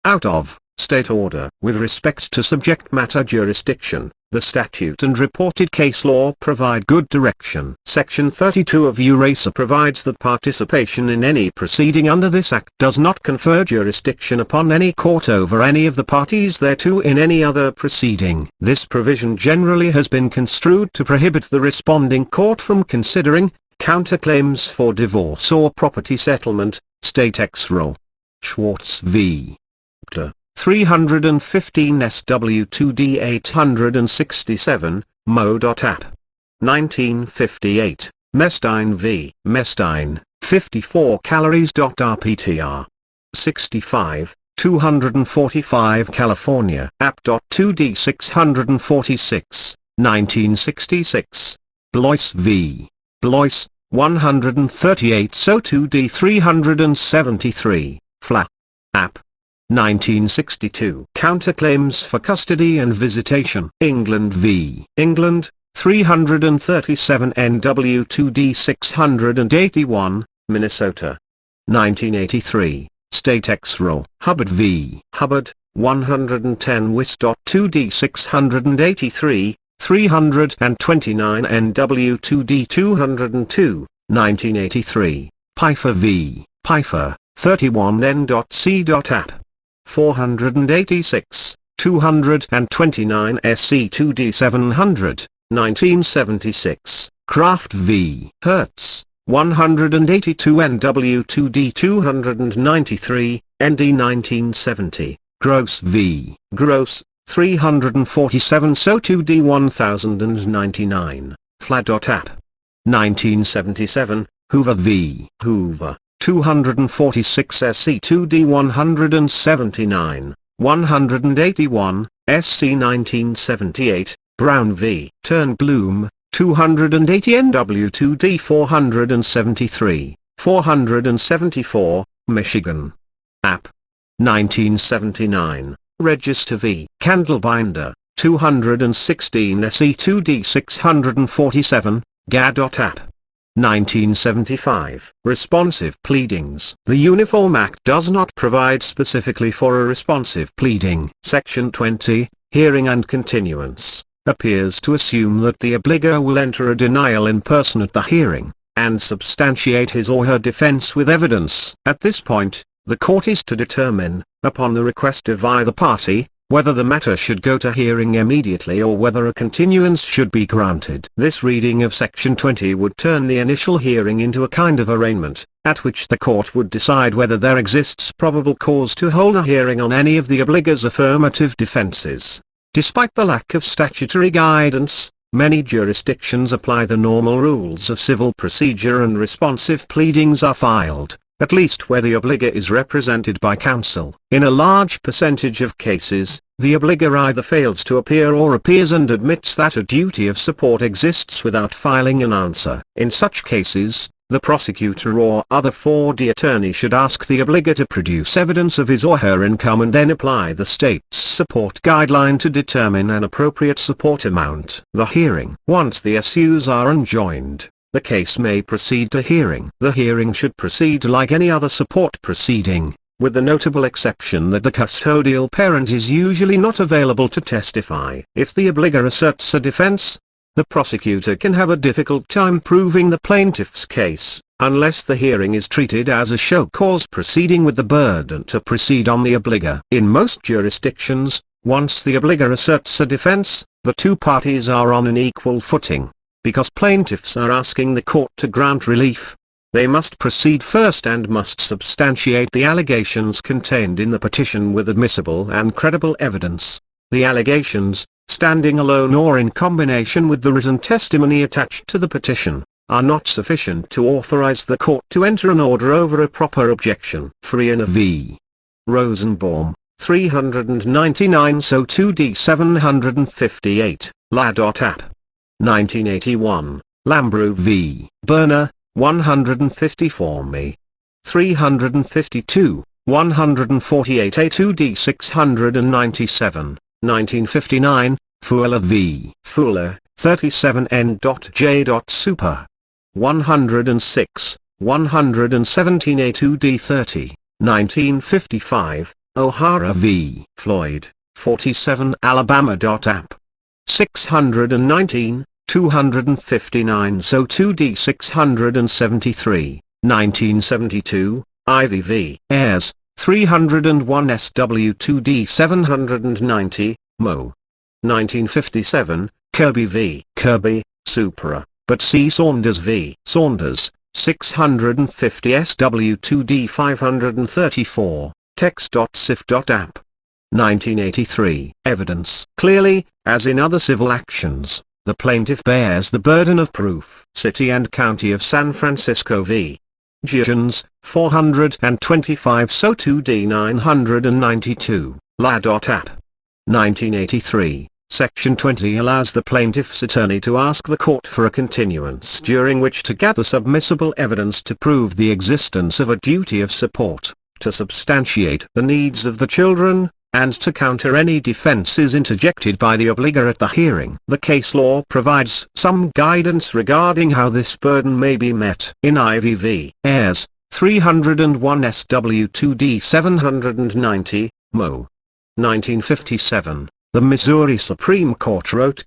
out-of-state order. With respect to subject matter jurisdiction, the statute and reported case law provide good direction. Section 32 of Euraser provides that participation in any proceeding under this Act does not confer jurisdiction upon any court over any of the parties thereto in any other proceeding. This provision generally has been construed to prohibit the responding court from considering counterclaims for divorce or property settlement. State Ex Rel. Schwartz v. 315 SW2D 867, Mo.app. 1958, Mestine v. Mestine, 54 calories.rptr. 65, 245 California. App.2D 646, 1966. Blois v. Blois, 138 So 2D 373, Fla. App. 1962. Counterclaims for custody and visitation. England v. England, 337 NW2D 681, Minnesota. 1983. State ex rel. Hubbard v. Hubbard, 110 Wis.2D 683, 329 NW2D 202, 1983. Pfeiffer v. Pfeiffer, 31 N.C.App. 486, 229 SC2D 700, 1976. Kraft v. Hertz, 182 NW2D 293, ND 1970. Gross v. Gross, 347 SO2D 1099, Fla.App. 1977. Hoover v. Hoover, 246 SC2D 179, 181, SC 1978. Brown v. Turnbloom, 280 NW2D 473, 474, Michigan. App. 1979. Register v. Candlebinder, 216 SE2D 647, GA.App. 1975. Responsive pleadings. The Uniform Act does not provide specifically for a responsive pleading. Section 20, Hearing and Continuance, appears to assume that the obligor will enter a denial in person at the hearing, and substantiate his or her defense with evidence. At this point, the court is to determine, upon the request of either party, whether the matter should go to hearing immediately or whether a continuance should be granted. This reading of Section 20 would turn the initial hearing into a kind of arraignment, at which the court would decide whether there exists probable cause to hold a hearing on any of the obligor's affirmative defenses. Despite the lack of statutory guidance, many jurisdictions apply the normal rules of civil procedure and responsive pleadings are filed, at least where the obligor is represented by counsel. In a large percentage of cases, the obligor either fails to appear or appears and admits that a duty of support exists without filing an answer. In such cases, the prosecutor or other 4D attorney should ask the obligor to produce evidence of his or her income and then apply the state's support guideline to determine an appropriate support amount. The hearing. Once the issues are enjoined, the case may proceed to hearing. The hearing should proceed like any other support proceeding, with the notable exception that the custodial parent is usually not available to testify. If the obligor asserts a defense, the prosecutor can have a difficult time proving the plaintiff's case, unless the hearing is treated as a show cause proceeding with the burden to proceed on the obligor. In most jurisdictions, once the obligor asserts a defense, the two parties are on an equal footing. Because plaintiffs are asking the court to grant relief, they must proceed first and must substantiate the allegations contained in the petition with admissible and credible evidence. The allegations, standing alone or in combination with the written testimony attached to the petition, are not sufficient to authorize the court to enter an order over a proper objection. Freina v. Rosenbaum, 399 So 2D 758, La.App. 1981. Lambrew v. Berner, 154 Me. 352, 148 A2D 697, 1959. Fuller v. Fuller, 37 N.J. Super. 106, 117 A2D 30, 1955. O'Hara v. Floyd, 47 Alabama.App. 619, 259 So 2D 673, 1972. Ivy v. Ayres, 301 SW2D 790, Mo. 1957. Kirby v. Kirby, Supra, but see Saunders v. Saunders, 650 SW2D 534, text.sif.app. 1983. Evidence. Clearly, as in other civil actions, the plaintiff bears the burden of proof. City and County of San Francisco v. Gitions, 425 So 2D 992, La.App. 1983. Section 20 allows the plaintiff's attorney to ask the court for a continuance during which to gather submissible evidence to prove the existence of a duty of support. to substantiate the needs of the children, and to counter any defenses interjected by the obligor at the hearing. The case law provides some guidance regarding how this burden may be met. In IVV, Ayres, 301 SW2D 790, Mo. 1957, the Missouri Supreme Court wrote: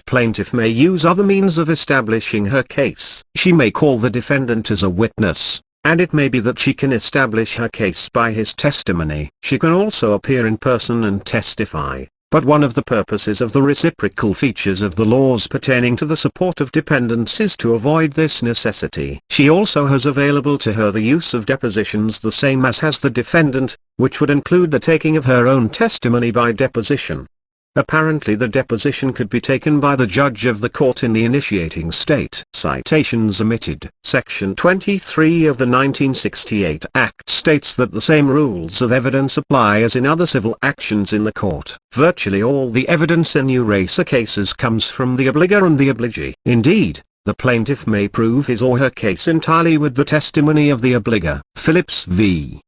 Plaintiff may use other means of establishing her case. She may call the defendant as a witness, and it may be that she can establish her case by his testimony. She can also appear in person and testify, but one of the purposes of the reciprocal features of the laws pertaining to the support of dependents is to avoid this necessity. She also has available to her the use of depositions the same as has the defendant, which would include the taking of her own testimony by deposition. Apparently the deposition could be taken by the judge of the court in the initiating state. Citations omitted. Section 23 of the 1968 Act states that the same rules of evidence apply as in other civil actions in the court. Virtually all the evidence in Eurasa cases comes from the obligor and the obligee. Indeed, the plaintiff may prove his or her case entirely with the testimony of the obligor. Phillips v.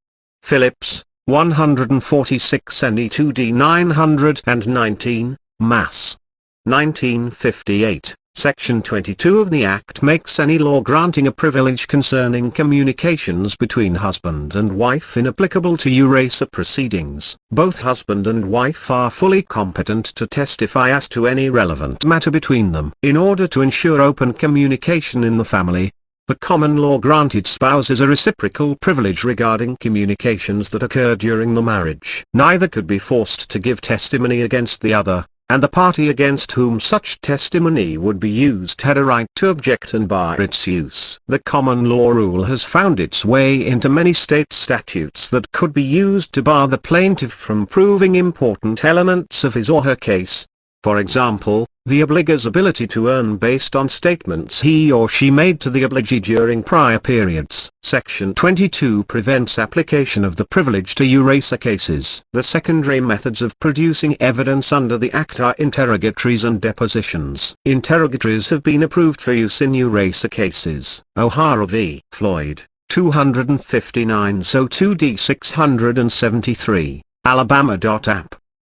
Phillips, 146 NE2D 919, Mass. 1958, Section 22 of the Act makes any law granting a privilege concerning communications between husband and wife inapplicable to Eurasa proceedings. Both husband and wife are fully competent to testify as to any relevant matter between them. In order to ensure open communication in the family, the common law granted spouses a reciprocal privilege regarding communications that occur during the marriage. Neither could be forced to give testimony against the other, and the party against whom such testimony would be used had a right to object and bar its use. The common law rule has found its way into many state statutes that could be used to bar the plaintiff from proving important elements of his or her case. For example, the obligor's ability to earn based on statements he or she made to the obligee during prior periods. Section 22 prevents application of the privilege to Eurasa cases. The secondary methods of producing evidence under the Act are interrogatories and depositions. Interrogatories have been approved for use in Eurasa cases. O'Hara v. Floyd, 259 So 2D 673, Alabama.app.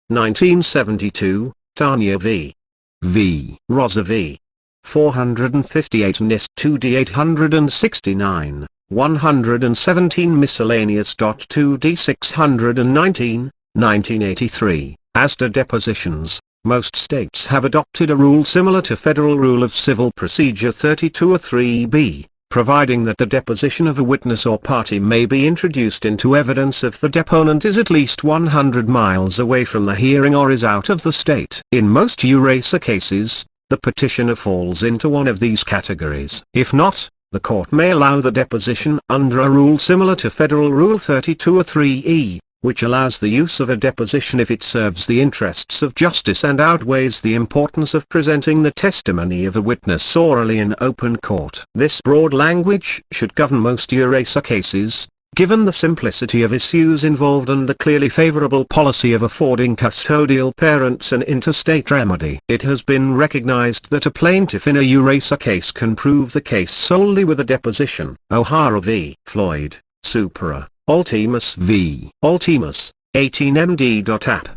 1972, Tanya v. Rosa v. 458 NIST 2D 869, 117 Miscellaneous. 2D 619, 1983. As to depositions, most states have adopted a rule similar to Federal Rule of Civil Procedure 3203b, providing that the deposition of a witness or party may be introduced into evidence if the deponent is at least 100 miles away from the hearing or is out of the state. In most Eurasa cases, the petitioner falls into one of these categories. If not, the court may allow the deposition under a rule similar to Federal Rule 3203e, which allows the use of a deposition if it serves the interests of justice and outweighs the importance of presenting the testimony of a witness orally in open court. This broad language should govern most Eurasa cases, given the simplicity of issues involved and the clearly favorable policy of affording custodial parents an interstate remedy. It has been recognized that a plaintiff in a Eurasa case can prove the case solely with a deposition. O'Hara v. Floyd, Supra. Altimus v. Altimus, 18MD.app.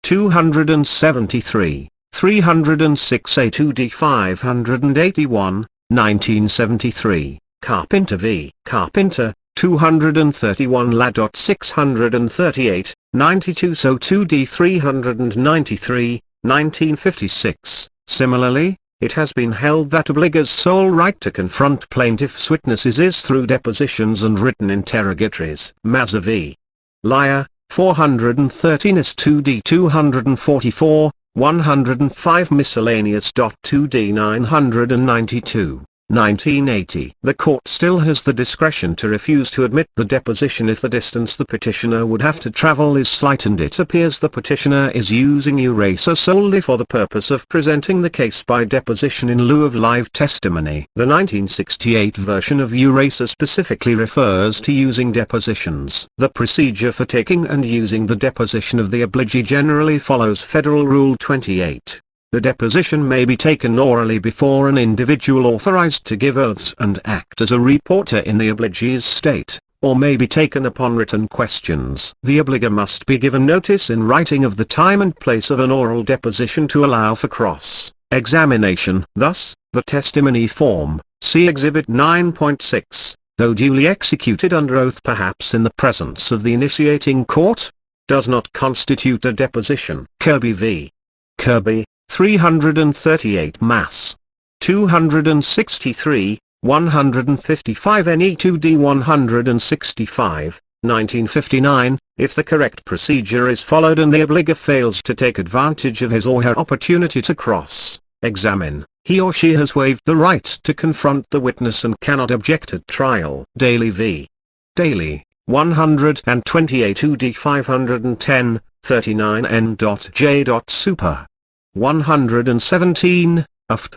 273, 306A2D 581, 1973, Carpenter v. Carpenter, 231 La.638, 92 So 2D 393, 1956. Similarly, it has been held that obligor's sole right to confront plaintiff's witnesses is through depositions and written interrogatories. Mazza v. Liar, 413 S2D 244, 105 Miscellaneous. 2D 992. 1980. The court still has the discretion to refuse to admit the deposition if the distance the petitioner would have to travel is slight and it appears the petitioner is using Euraser solely for the purpose of presenting the case by deposition in lieu of live testimony. The 1968 version of Euraser specifically refers to using depositions. The procedure for taking and using the deposition of the obligee generally follows Federal Rule 28. The deposition may be taken orally before an individual authorized to give oaths and act as a reporter in the obligee's state. or may be taken upon written questions. The obligor must be given notice in writing of the time and place of an oral deposition to allow for cross-examination. Thus, the testimony form, see Exhibit 9.6, though duly executed under oath perhaps in the presence of the initiating court, does not constitute a deposition. Kirby v. Kirby, 338 Mass. 263, 155 NE 2D 165, 1959, if the correct procedure is followed and the obligor fails to take advantage of his or her opportunity to cross-examine, he or she has waived the right to confront the witness and cannot object at trial. Daly v. Daly, 128 2D 510, 39 N.J. Super. 117, UFT.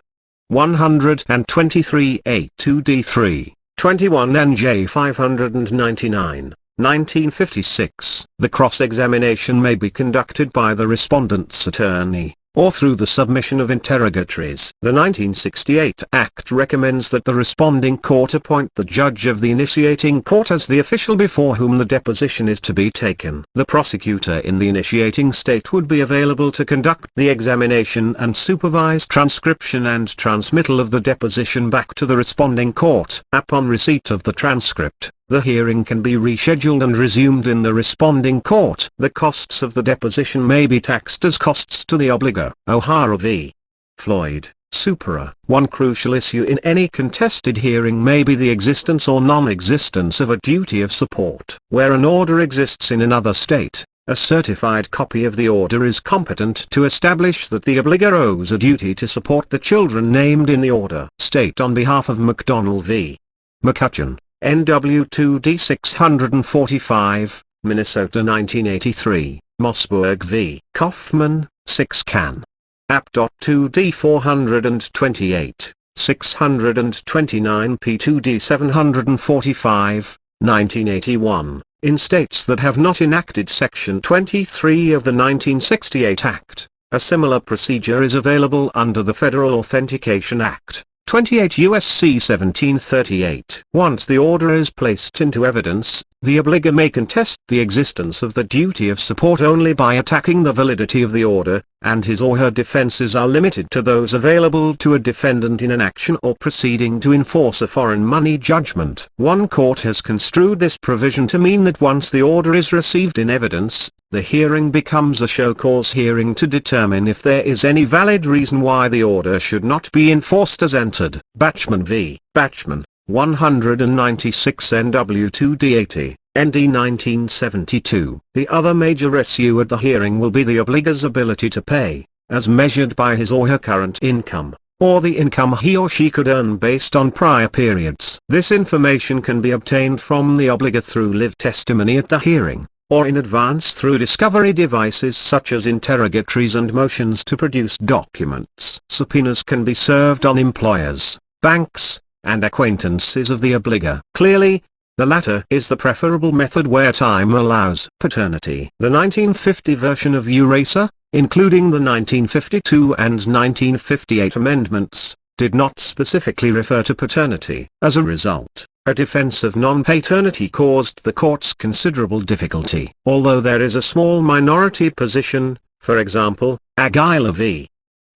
123 A 2D3, 21 NJ 599, 1956. The cross-examination may be conducted by the respondent's attorney, or through the submission of interrogatories. The 1968 Act recommends that the responding court appoint the judge of the initiating court as the official before whom the deposition is to be taken. The prosecutor in the initiating state would be available to conduct the examination and supervise transcription and transmittal of the deposition back to the responding court. Upon receipt of the transcript, the hearing can be rescheduled and resumed in the responding court. The costs of the deposition may be taxed as costs to the obligor. O'Hara v. Floyd, Supra. One crucial issue in any contested hearing may be the existence or non-existence of a duty of support. Where an order exists in another state, a certified copy of the order is competent to establish that the obligor owes a duty to support the children named in the order. State on behalf of McDonnell v. McCutcheon, NW2D 645, Minnesota 1983, Mossberg v. Kaufman, 6 Can. App.2D 428, 629 P2D 745, 1981, in states that have not enacted Section 23 of the 1968 Act, a similar procedure is available under the Federal Authentication Act. 28 U.S.C. 1738. Once the order is placed into evidence, the obligor may contest the existence of the duty of support only by attacking the validity of the order, and his or her defenses are limited to those available to a defendant in an action or proceeding to enforce a foreign money judgment. One court has construed this provision to mean that once the order is received in evidence, the hearing becomes a show cause hearing to determine if there is any valid reason why the order should not be enforced as entered. Bachman v. Bachman, 196 NW2D80, ND 1972. The other major issue at the hearing will be the obligor's ability to pay, as measured by his or her current income, or the income he or she could earn based on prior periods. This information can be obtained from the obligor through live testimony at the hearing, or in advance through discovery devices such as interrogatories and motions to produce documents. Subpoenas can be served on employers, banks, and acquaintances of the obligor. Clearly, the latter is the preferable method where time allows. Paternity. The 1950 version of Euraser, including the 1952 and 1958 amendments, did not specifically refer to paternity. As a result, a defense of non-paternity caused the courts considerable difficulty. Although there is a small minority position, for example, Aguilar v.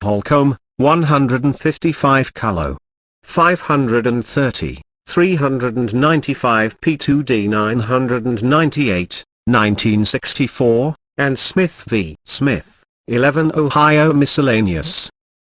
Holcomb, 155 Callow. 530, 395 P2D 998, 1964, and Smith v. Smith, 11 Ohio Miscellaneous.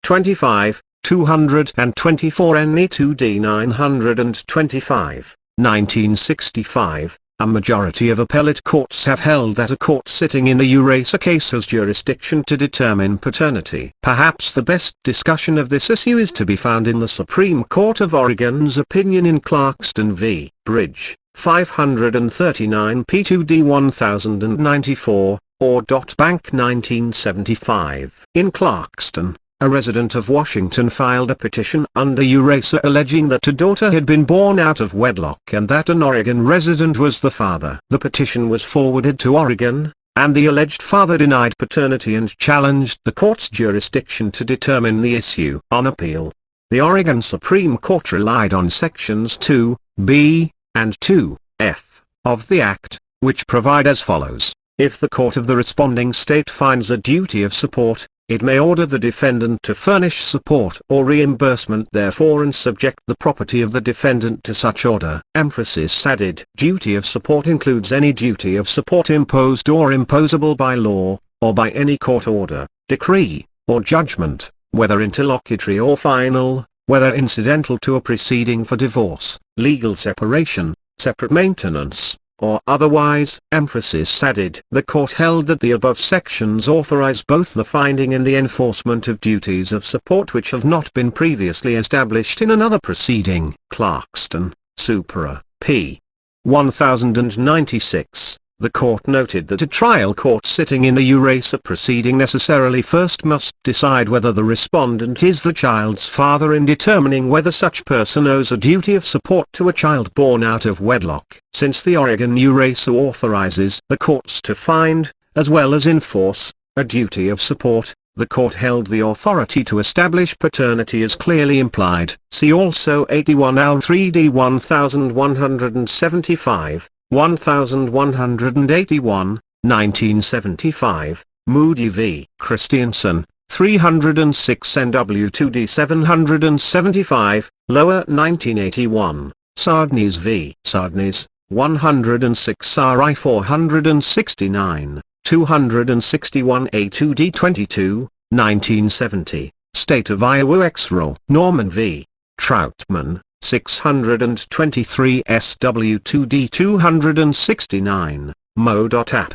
25, 224 NE2D 925, 1965. A majority of appellate courts have held that a court sitting in a Eurasa case has jurisdiction to determine paternity. Perhaps the best discussion of this issue is to be found in the Supreme Court of Oregon's opinion in Clarkston v. Bridge, 539 P2D 1094, or Bank 1975. In Clarkston, a resident of Washington filed a petition under Eurasia alleging that a daughter had been born out of wedlock and that an Oregon resident was the father. The petition was forwarded to Oregon, and the alleged father denied paternity and challenged the court's jurisdiction to determine the issue. On appeal, the Oregon Supreme Court relied on Sections 2(b) and 2(f) of the Act, which provide as follows. If the court of the responding state finds a duty of support, it may order the defendant to furnish support or reimbursement therefor and subject the property of the defendant to such order. Emphasis added. Duty of support includes any duty of support imposed or imposable by law, or by any court order, decree, or judgment, whether interlocutory or final, whether incidental to a proceeding for divorce, legal separation, separate maintenance, or otherwise. Emphasis added. The court held that the above sections authorize both the finding and the enforcement of duties of support which have not been previously established in another proceeding. Clarkston, Supra, p. 1096. The court noted that a trial court sitting in a Eurasa proceeding necessarily first must decide whether the respondent is the child's father in determining whether such person owes a duty of support to a child born out of wedlock. Since the Oregon Eurasa authorizes the courts to find, as well as enforce, a duty of support, the court held the authority to establish paternity as clearly implied. See also 81 Al 3D 1175. 1181, 1975, Moody v. Christiansen, 306 NW2D 775, Lower 1981, Sardnes v. Sardnes, 106 RI 469, 261 A2D 22, 1970, State of Iowa Ex Rel. Norman v. Troutman, 623 SW2D 269, Mo.App.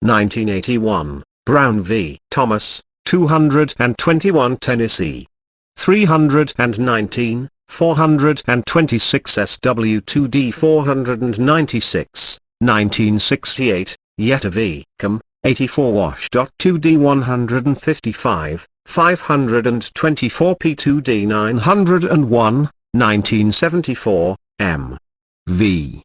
1981, Brown v. Thomas, 221 Tennessee. 319, 426 SW2D 496, 1968, Yetta v. Com, 84 Wash.2D 155, 524 P2D 901, 1974, M. V.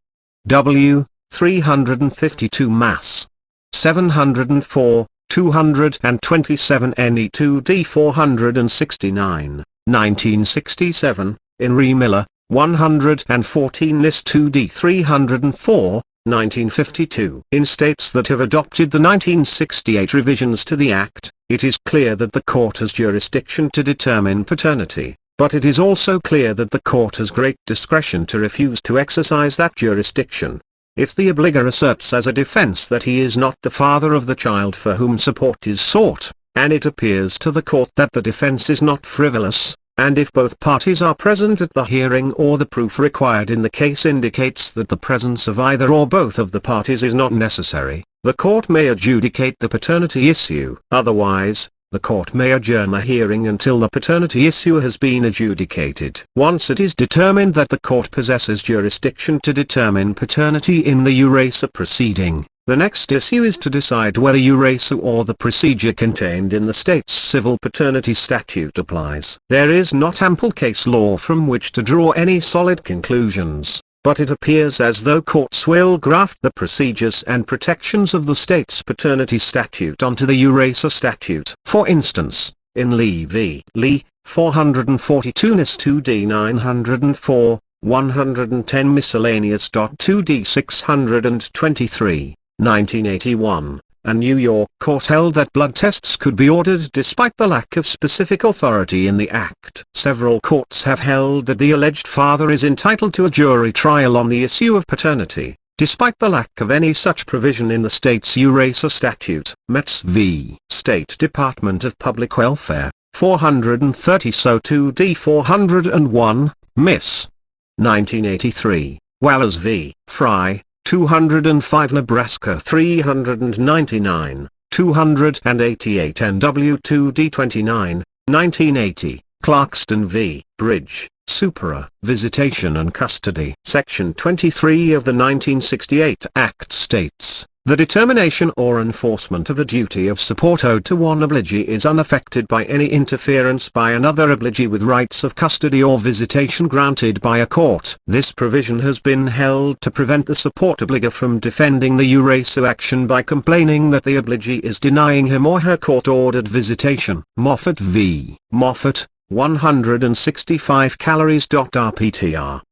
W. 352 Mass. 704, 227 NE2D 469, 1967, Henry Miller, 114 NIS 2D 304, 1952. In states that have adopted the 1968 revisions to the Act, it is clear that the court has jurisdiction to determine paternity. But it is also clear that the court has great discretion to refuse to exercise that jurisdiction. If the obligor asserts as a defense that he is not the father of the child for whom support is sought, and it appears to the court that the defense is not frivolous, and if both parties are present at the hearing or the proof required in the case indicates that the presence of either or both of the parties is not necessary, the court may adjudicate the paternity issue. Otherwise, the court may adjourn the hearing until the paternity issue has been adjudicated. Once it is determined that the court possesses jurisdiction to determine paternity in the Eurasa proceeding, the next issue is to decide whether Eurasa or the procedure contained in the state's civil paternity statute applies. There is not ample case law from which to draw any solid conclusions, but it appears as though courts will graft the procedures and protections of the state's paternity statute onto the Eurasa statute. For instance, in Lee v. Lee, 442 NIS 2D 904, 110 Miscellaneous.2D 623, 1981, a New York court held that blood tests could be ordered despite the lack of specific authority in the Act. Several courts have held that the alleged father is entitled to a jury trial on the issue of paternity, despite the lack of any such provision in the state's Eurasa statute. Metz v. State Department of Public Welfare, 430 SO2D 401, Miss. 1983, Wallace v. Fry, 205 Nebraska 399, 288 NW2D 29, 1980, Clarkston v. Bridge, Supra. Visitation and Custody. Section 23 of the 1968 Act states, the determination or enforcement of a duty of support owed to one obligee is unaffected by any interference by another obligee with rights of custody or visitation granted by a court. This provision has been held to prevent the support obligor from defending the Eurasa action by complaining that the obligee is denying him or her court-ordered visitation. Moffat v. Moffat, 165 calories. RPTR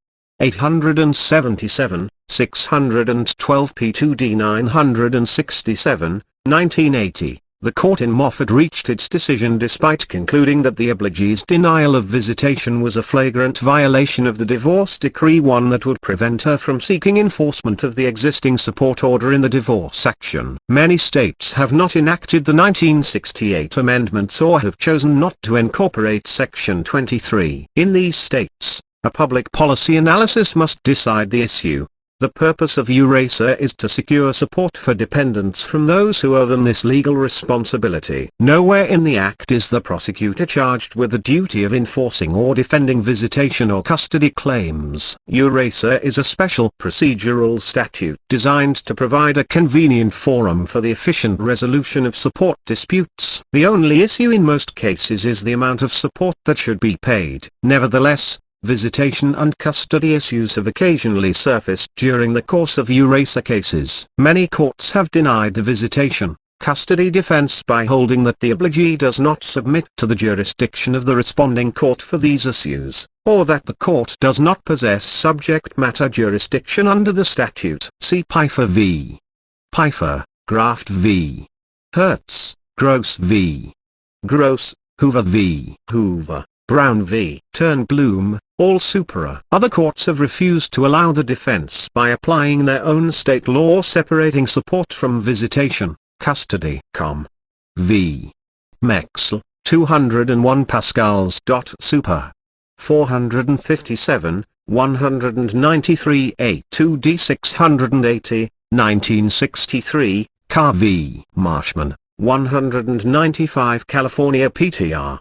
877, 612 P2D 967, 1980. The court in Moffat reached its decision despite concluding that the obligee's denial of visitation was a flagrant violation of the divorce decree, one that would prevent her from seeking enforcement of the existing support order in the divorce action. Many states have not enacted the 1968 amendments or have chosen not to incorporate Section 23. In these states, a public policy analysis must decide the issue. The purpose of Euraser is to secure support for dependents from those who owe them this legal responsibility. Nowhere in the Act is the prosecutor charged with the duty of enforcing or defending visitation or custody claims. Euraser is a special procedural statute designed to provide a convenient forum for the efficient resolution of support disputes. The only issue in most cases is the amount of support that should be paid. Nevertheless, visitation and custody issues have occasionally surfaced during the course of Eurasa cases. Many courts have denied the visitation, custody defense by holding that the obligee does not submit to the jurisdiction of the responding court for these issues, or that the court does not possess subject matter jurisdiction under the statute. See Pfeiffer v. Pfeiffer, Graft v. Hertz, Gross v. Gross, Hoover v. Hoover, Brown v. Turnblum, all supra. Other courts have refused to allow the defense by applying their own state law separating support from visitation, custody. V. Mexel, 201 Pascals. Super. 457, 193 A2D 680, 1963, Carr v. Marshman, 195 California PTR.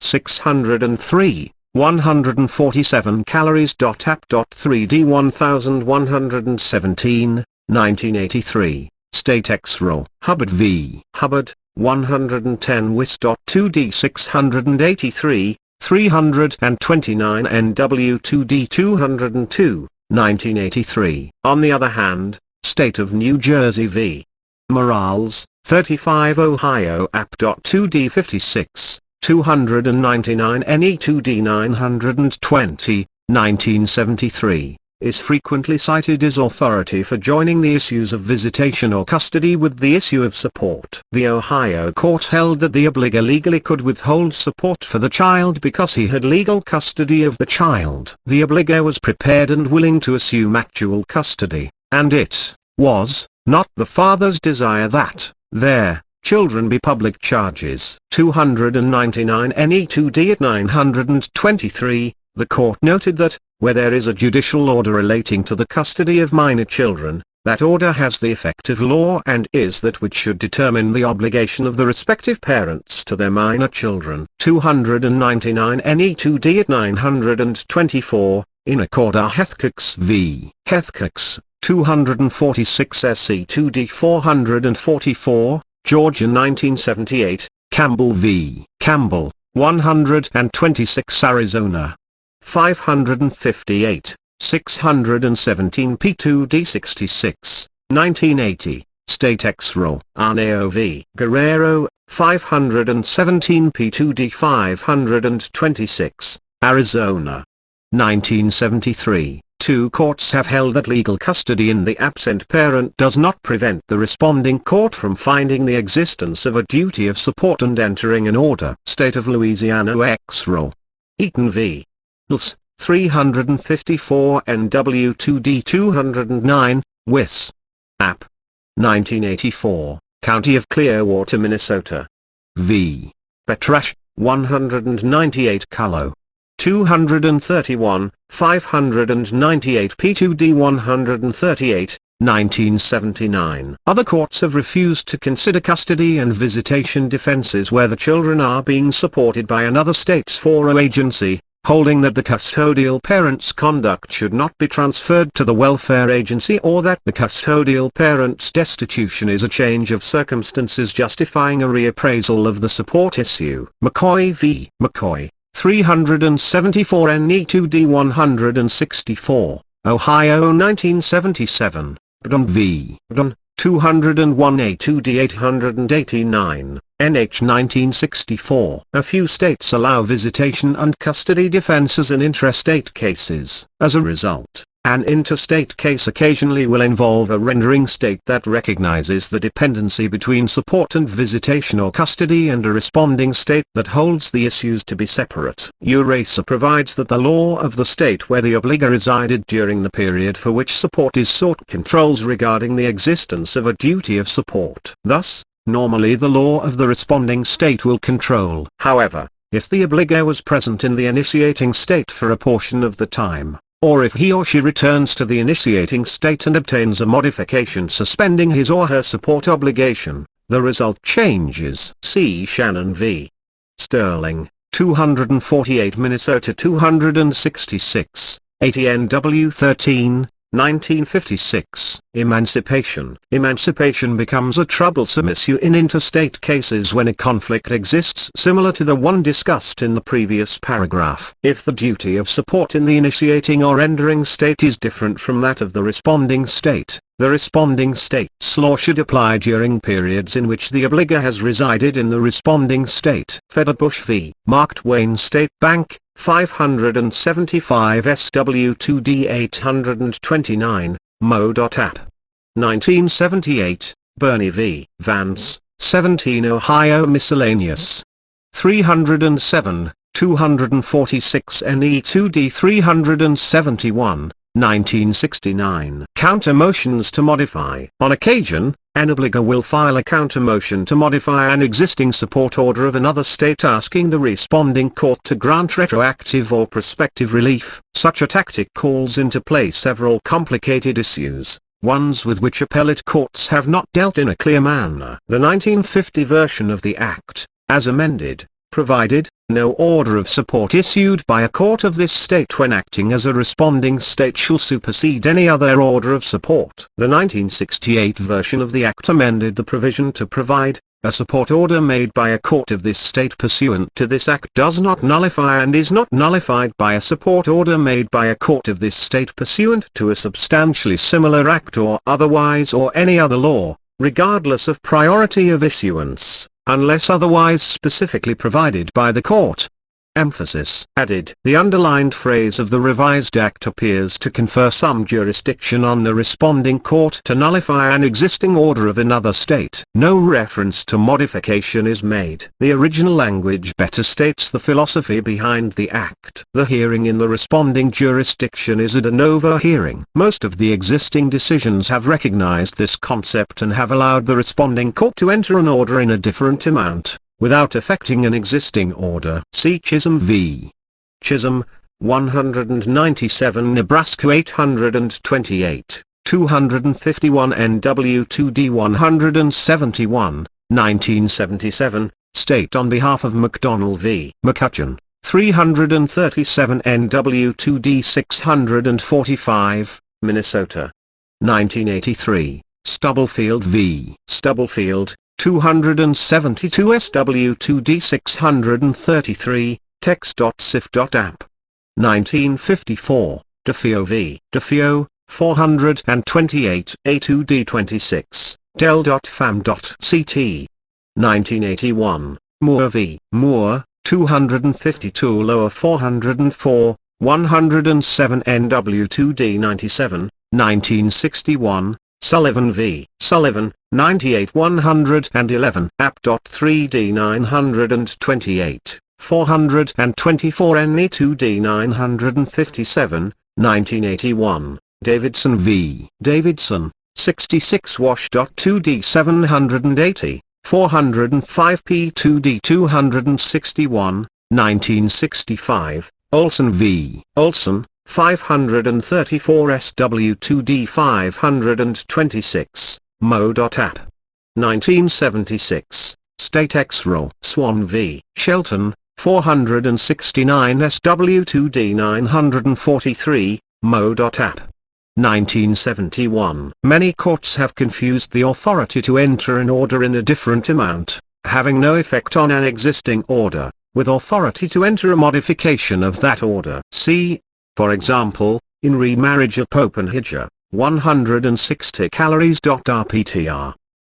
603, 147 calories. App. 3D 1117, 1983, State Ex Rel. Hubbard v. Hubbard, 110 Wis. 2D 683, 329 NW 2D 202, 1983. On the other hand, State of New Jersey v. Morales, 35 Ohio App. 2D 56. 299 NE2D 920, 1973, is frequently cited as authority for joining the issues of visitation or custody with the issue of support. The Ohio court held that the obligor legally could withhold support for the child because he had legal custody of the child. The obligor was prepared and willing to assume actual custody, and it was not the father's desire that their children be public charges. 299 NE2D at 923, the court noted that, where there is a judicial order relating to the custody of minor children, that order has the effect of law and is that which should determine the obligation of the respective parents to their minor children. 299 NE2D at 924, in Accorda Heathcox v. Heathcox, 246 SC2D 444, Georgia 1978, Campbell v. Campbell, 126 Arizona. 558, 617 P2D 66, 1980, State Ex Rel. Arneo v. Guerrero, 517 P2D 526, Arizona. 1973. Two courts have held that legal custody in the absent parent does not prevent the responding court from finding the existence of a duty of support and entering an order. State of Louisiana Ex Rel. Eaton v. Ls. 354 NW 2D 209, Wis. App. 1984, County of Clearwater, Minnesota. V. Petrash, 198 Cullo. 231, 598 P2D 138, 1979. Other courts have refused to consider custody and visitation defenses where the children are being supported by another state's foreign agency, holding that the custodial parent's conduct should not be transferred to the welfare agency or that the custodial parent's destitution is a change of circumstances justifying a reappraisal of the support issue. McCoy v. McCoy, 374 NE2D 164, Ohio 1977, Bdon v. Bdon, 201 A2D 889, NH 1964. A few states allow visitation and custody defenses in intrastate cases. As a result, An interstate case occasionally will involve a rendering state that recognizes the dependency between support and visitation or custody and a responding state that holds the issues to be separate. Eurasia provides that the law of the state where the obligor resided during the period for which support is sought controls regarding the existence of a duty of support. Thus, normally the law of the responding state will control. However, if the obligor was present in the initiating state for a portion of the time, or if he or she returns to the initiating state and obtains a modification suspending his or her support obligation, the result changes. See Shannon v. Sterling, 248 Minnesota 266, 80 NW 13, 1956. Emancipation. Emancipation becomes a troublesome issue in interstate cases when a conflict exists similar to the one discussed in the previous paragraph. If the duty of support in the initiating or rendering state is different from that of the responding state, the responding state's law should apply during periods in which the obligor has resided in the responding state. Federbush v. Mark Twain State Bank, 575 SW2D 829, Mo.App. 1978, Burney v. Vance, 17 Ohio Miscellaneous. 307, 246 NE2D 371, 1969. Counter motions to modify. On occasion, an obligor will file a counter motion to modify an existing support order of another state asking the responding court to grant retroactive or prospective relief. Such a tactic calls into play several complicated issues, ones with which appellate courts have not dealt in a clear manner. The 1950 version of the Act, as amended, provided, no order of support issued by a court of this state when acting as a responding state shall supersede any other order of support. The 1968 version of the Act amended the provision to provide, a support order made by a court of this state pursuant to this Act does not nullify and is not nullified by a support order made by a court of this state pursuant to a substantially similar Act or otherwise or any other law, regardless of priority of issuance, unless otherwise specifically provided by the court. Emphasis added. The underlined phrase of the revised Act appears to confer some jurisdiction on the responding court to nullify an existing order of another state. No reference to modification is made. The original language better states the philosophy behind the Act. The hearing in the responding jurisdiction is a de novo hearing. Most of the existing decisions have recognized this concept and have allowed the responding court to enter an order in a different amount, without affecting an existing order. See Chisholm v. Chisholm, 197 Nebraska 828, 251 NW2D 171, 1977, State on behalf of McDonnell v. McCutcheon, 337 NW2D 645, Minnesota. 1983, Stubblefield v. Stubblefield, 272 SW2D 633, text.sif.app. 1954, DeFeo v. DeFeo, 428 A2D 26, del.fam.ct. 1981, Moore v. Moore, 252 Lower 404, 107 NW2D 97, 1961, Sullivan v. Sullivan, 98 111, app.3D 928, 424 NE2D 957, 1981, Davidson v. Davidson, 66 Wash.2D 780, 405 P2D 261, 1965, Olson v. Olson, 534 SW2D 526, Mo.App. 1976, State Ex-Rel. Swan v. Shelton, 469 SW2D 943, Mo.App. 1971. Many courts have confused the authority to enter an order in a different amount, having no effect on an existing order, with authority to enter a modification of that order. See, for example, in Remarriage of Pope and Hijra, 160 calories. RPTR.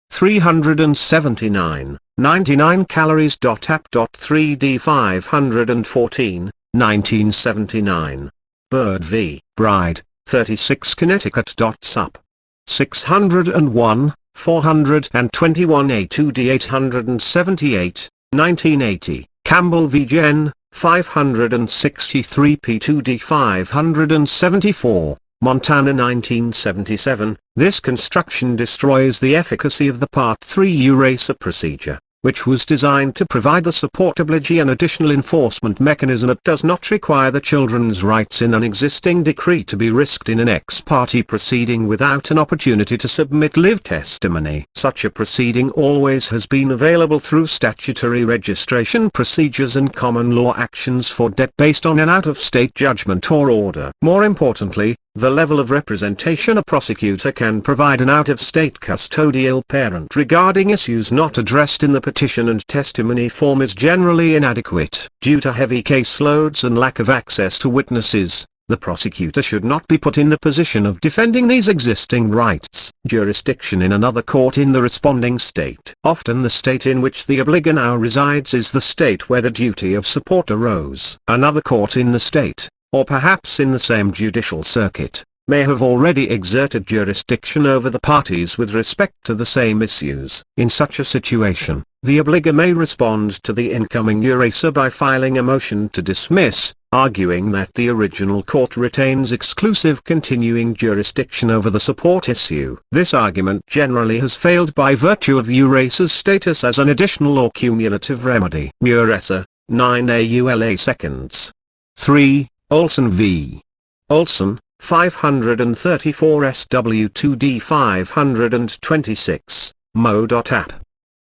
379, 99 calories. App.3D 514, 1979. Bird v. Bride, 36 Connecticut. Sup. 601, 421 A2D 878, 1980, Campbell v. Gen. 563 P2D 574, Montana 1977. This construction destroys the efficacy of the Part 3 Eurasa procedure, which was designed to provide the support obligee an additional enforcement mechanism that does not require the children's rights in an existing decree to be risked in an ex parte proceeding without an opportunity to submit live testimony. Such a proceeding always has been available through statutory registration procedures and common law actions for debt based on an out-of-state judgment or order. More importantly, the level of representation a prosecutor can provide an out-of-state custodial parent regarding issues not addressed in the petition and testimony form is generally inadequate. Due to heavy caseloads and lack of access to witnesses, the prosecutor should not be put in the position of defending these existing rights. Jurisdiction in another court in the responding state. Often the state in which the obligor now resides is the state where the duty of support arose. Another court in the state, or perhaps in the same judicial circuit, may have already exerted jurisdiction over the parties with respect to the same issues. In such a situation, the obligor may respond to the incoming Euraser by filing a motion to dismiss, arguing that the original court retains exclusive continuing jurisdiction over the support issue. This argument generally has failed by virtue of Euraser's status as an additional or cumulative remedy. Euraser, 9 AULA seconds. 3. Olson v. Olson, 534 SW2D 526, Mo.App.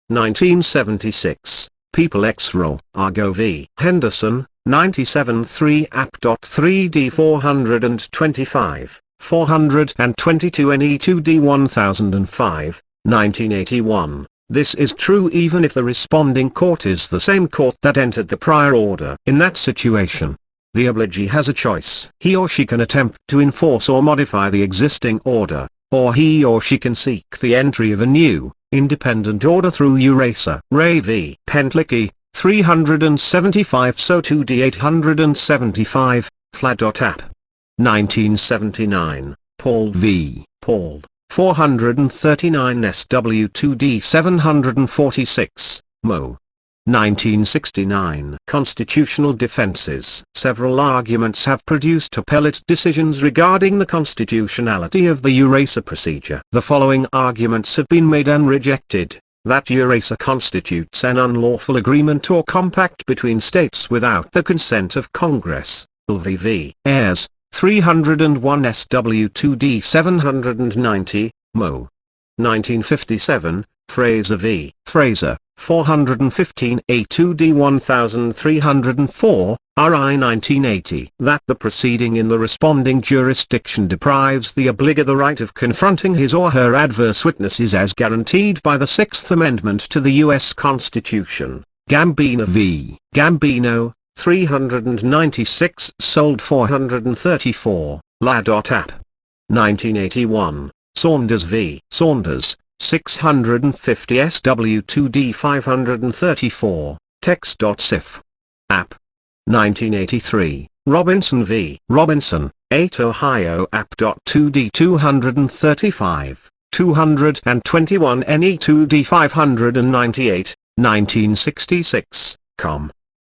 1976, People Ex Rel. Argo v. Henderson, 97-3 App.3D 425, 422 NE2D 1005, 1981. This is true even if the responding court is the same court that entered the prior order. In that situation, the obligee has a choice. He or she can attempt to enforce or modify the existing order, or he or she can seek the entry of a new, independent order through Euraser. Ray v. Pentlicki, 375 So 2D 875, Fla.App. 1979, Paul v. Paul, 439 SW2D 746, Mo. 1969. Constitutional defenses. Several arguments have produced appellate decisions regarding the constitutionality of the Eurasa procedure. The following arguments have been made and rejected: that Euraser constitutes an unlawful agreement or compact between states without the consent of Congress. V. Ayres, 301 SW2D 790, Mo. 1957, Fraser v. Fraser, 415 A2D 1304, RI 1980. That the proceeding in the responding jurisdiction deprives the obligor the right of confronting his or her adverse witnesses as guaranteed by the Sixth Amendment to the U.S. Constitution. Gambino v. Gambino, 396 Sold 434, La.App. 1981. Saunders v. Saunders, 650 SW2D 534, Text.Sif. App. 1983. Robinson v. Robinson, 8 Ohio App.2D 235, 221 NE2D 598, 1966, Com.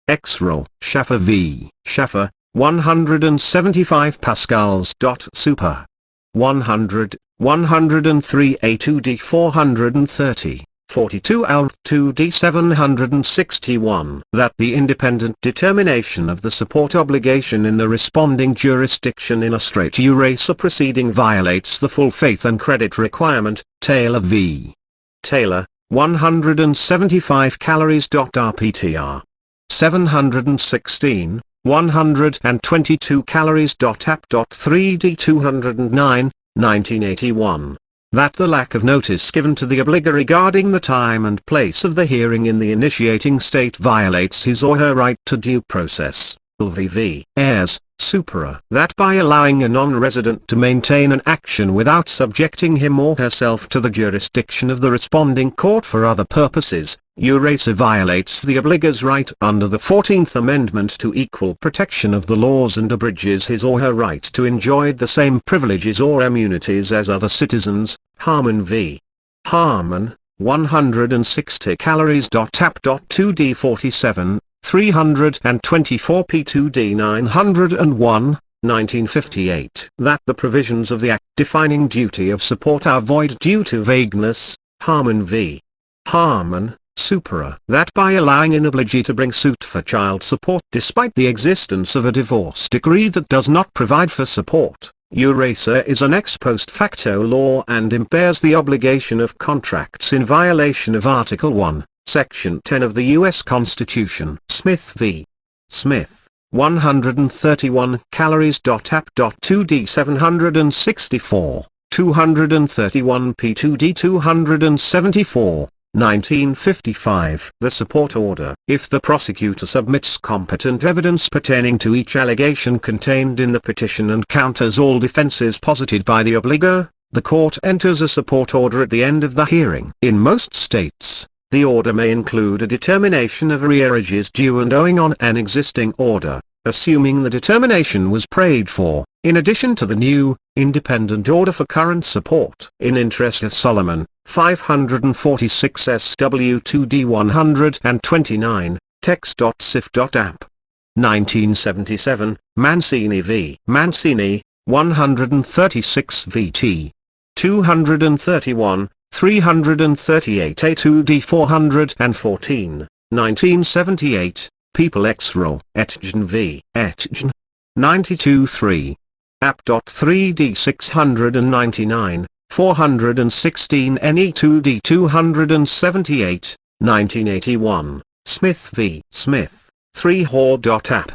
Ex Rel. Schaffer v. Schaffer, 175 Pascals. Super. 100, 103 A2D 430, 42 Alt2D 761. That the independent determination of the support obligation in the responding jurisdiction in a straight Eurasa proceeding violates the full faith and credit requirement. Taylor v. Taylor, 175 calories. RPTR. 716, 122 calories. App.3D 209, 1981. That the lack of notice given to the obligor regarding the time and place of the hearing in the initiating state violates his or her right to due process. V. Ayres, Supera. That by allowing a non-resident to maintain an action without subjecting him or herself to the jurisdiction of the responding court for other purposes, Eurasia violates the obliger's right under the 14th Amendment to equal protection of the laws and abridges his or her right to enjoy the same privileges or immunities as other citizens. Harmon v. Harmon, 160 calories. App. 2D 47, 324 P2D 901. 1958. That the provisions of the Act defining duty of support are void due to vagueness. Harmon v. Harmon, supra. That by allowing an obligee to bring suit for child support despite the existence of a divorce decree that does not provide for support, Euraser is an ex post facto law and impairs the obligation of contracts in violation of Article 1, Section 10 of the U.S. Constitution. Smith v. Smith. 131 calories. App. 2D 764, 231 P2D 274, 1955. The support order. If the prosecutor submits competent evidence pertaining to each allegation contained in the petition and counters all defenses posited by the obligor, the court enters a support order at the end of the hearing. In most states, the order may include a determination of arrearages due and owing on an existing order, assuming the determination was prayed for, in addition to the new, independent order for current support. In interest of Solomon, 546 SW 2D 129, text.sif.app. 1977, Mancini v. Mancini, 136 VT. 231, 338 A2D 414, 1978, People ex rel. Etgen v. Etgen. 92-3. App.3D 699, 416 NE2D 278, 1981, Smith v. Smith, 3 Haw.app.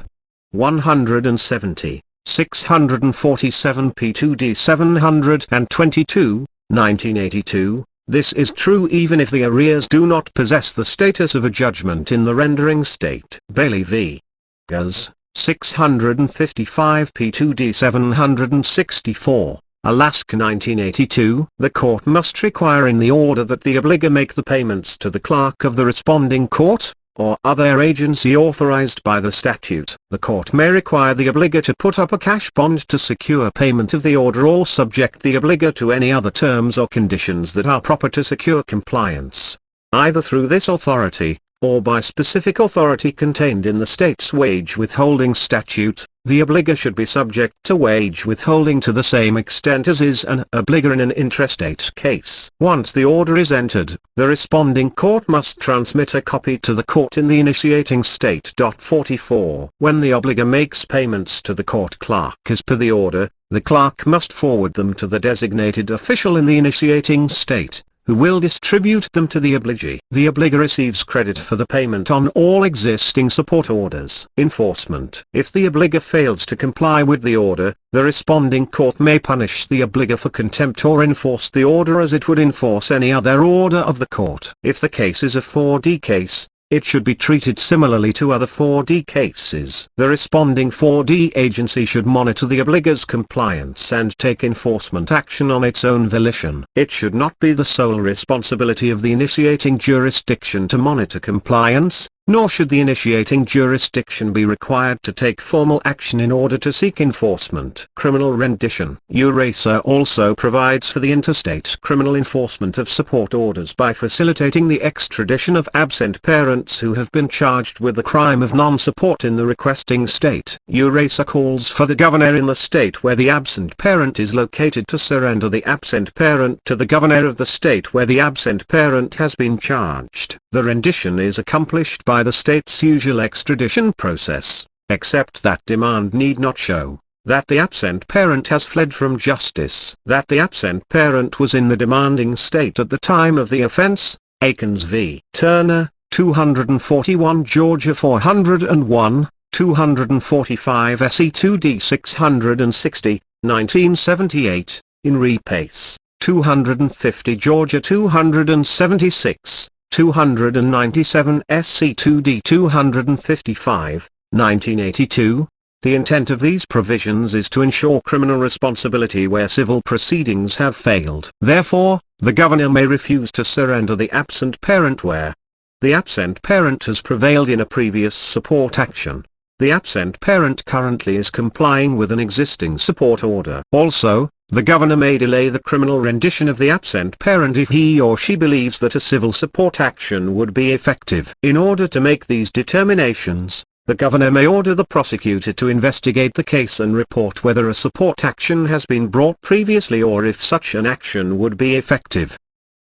170, 647 P2D 722, 1982, this is true even if the arrears do not possess the status of a judgment in the rendering state. Bailey v. Guz, 655 P2D 764, Alaska 1982. The court must require in the order that the obligor make the payments to the clerk of the responding court, or other agency authorized by the statute. The court may require the obligor to put up a cash bond to secure payment of the order or subject the obligor to any other terms or conditions that are proper to secure compliance, either through this authority, or by specific authority contained in the state's wage withholding statute. The obligor should be subject to wage withholding to the same extent as is an obligor in an interstate case. Once the order is entered, the responding court must transmit a copy to the court in the initiating state. 44. When the obligor makes payments to the court clerk as per the order, the clerk must forward them to the designated official in the initiating state, who will distribute them to the obligee. The obligor receives credit for the payment on all existing support orders. Enforcement. If the obligor fails to comply with the order, the responding court may punish the obligor for contempt or enforce the order as it would enforce any other order of the court. If the case is a 4D case, it should be treated similarly to other 4D cases. The responding 4D agency should monitor the obligor's compliance and take enforcement action on its own volition. It should not be the sole responsibility of the initiating jurisdiction to monitor compliance, nor should the initiating jurisdiction be required to take formal action in order to seek enforcement. Criminal rendition. Euraser also provides for the interstate criminal enforcement of support orders by facilitating the extradition of absent parents who have been charged with the crime of non-support in the requesting state. Euraser calls for the governor in the state where the absent parent is located to surrender the absent parent to the governor of the state where the absent parent has been charged. The rendition is accomplished by the state's usual extradition process, except that demand need not show that the absent parent has fled from justice. That the absent parent was in the demanding state at the time of the offense. Akins v. Turner, 241 Georgia 401, 245 SE2D 660, 1978, in Repace, 250 Georgia 276. 297 SC2D 255, 1982. The intent of these provisions is to ensure criminal responsibility where civil proceedings have failed. Therefore, the governor may refuse to surrender the absent parent where The absent parent has prevailed in a previous support action. The absent parent currently is complying with an existing support order. Also, the governor may delay the criminal rendition of the absent parent if he or she believes that a civil support action would be effective. In order to make these determinations, the governor may order the prosecutor to investigate the case and report whether a support action has been brought previously or if such an action would be effective.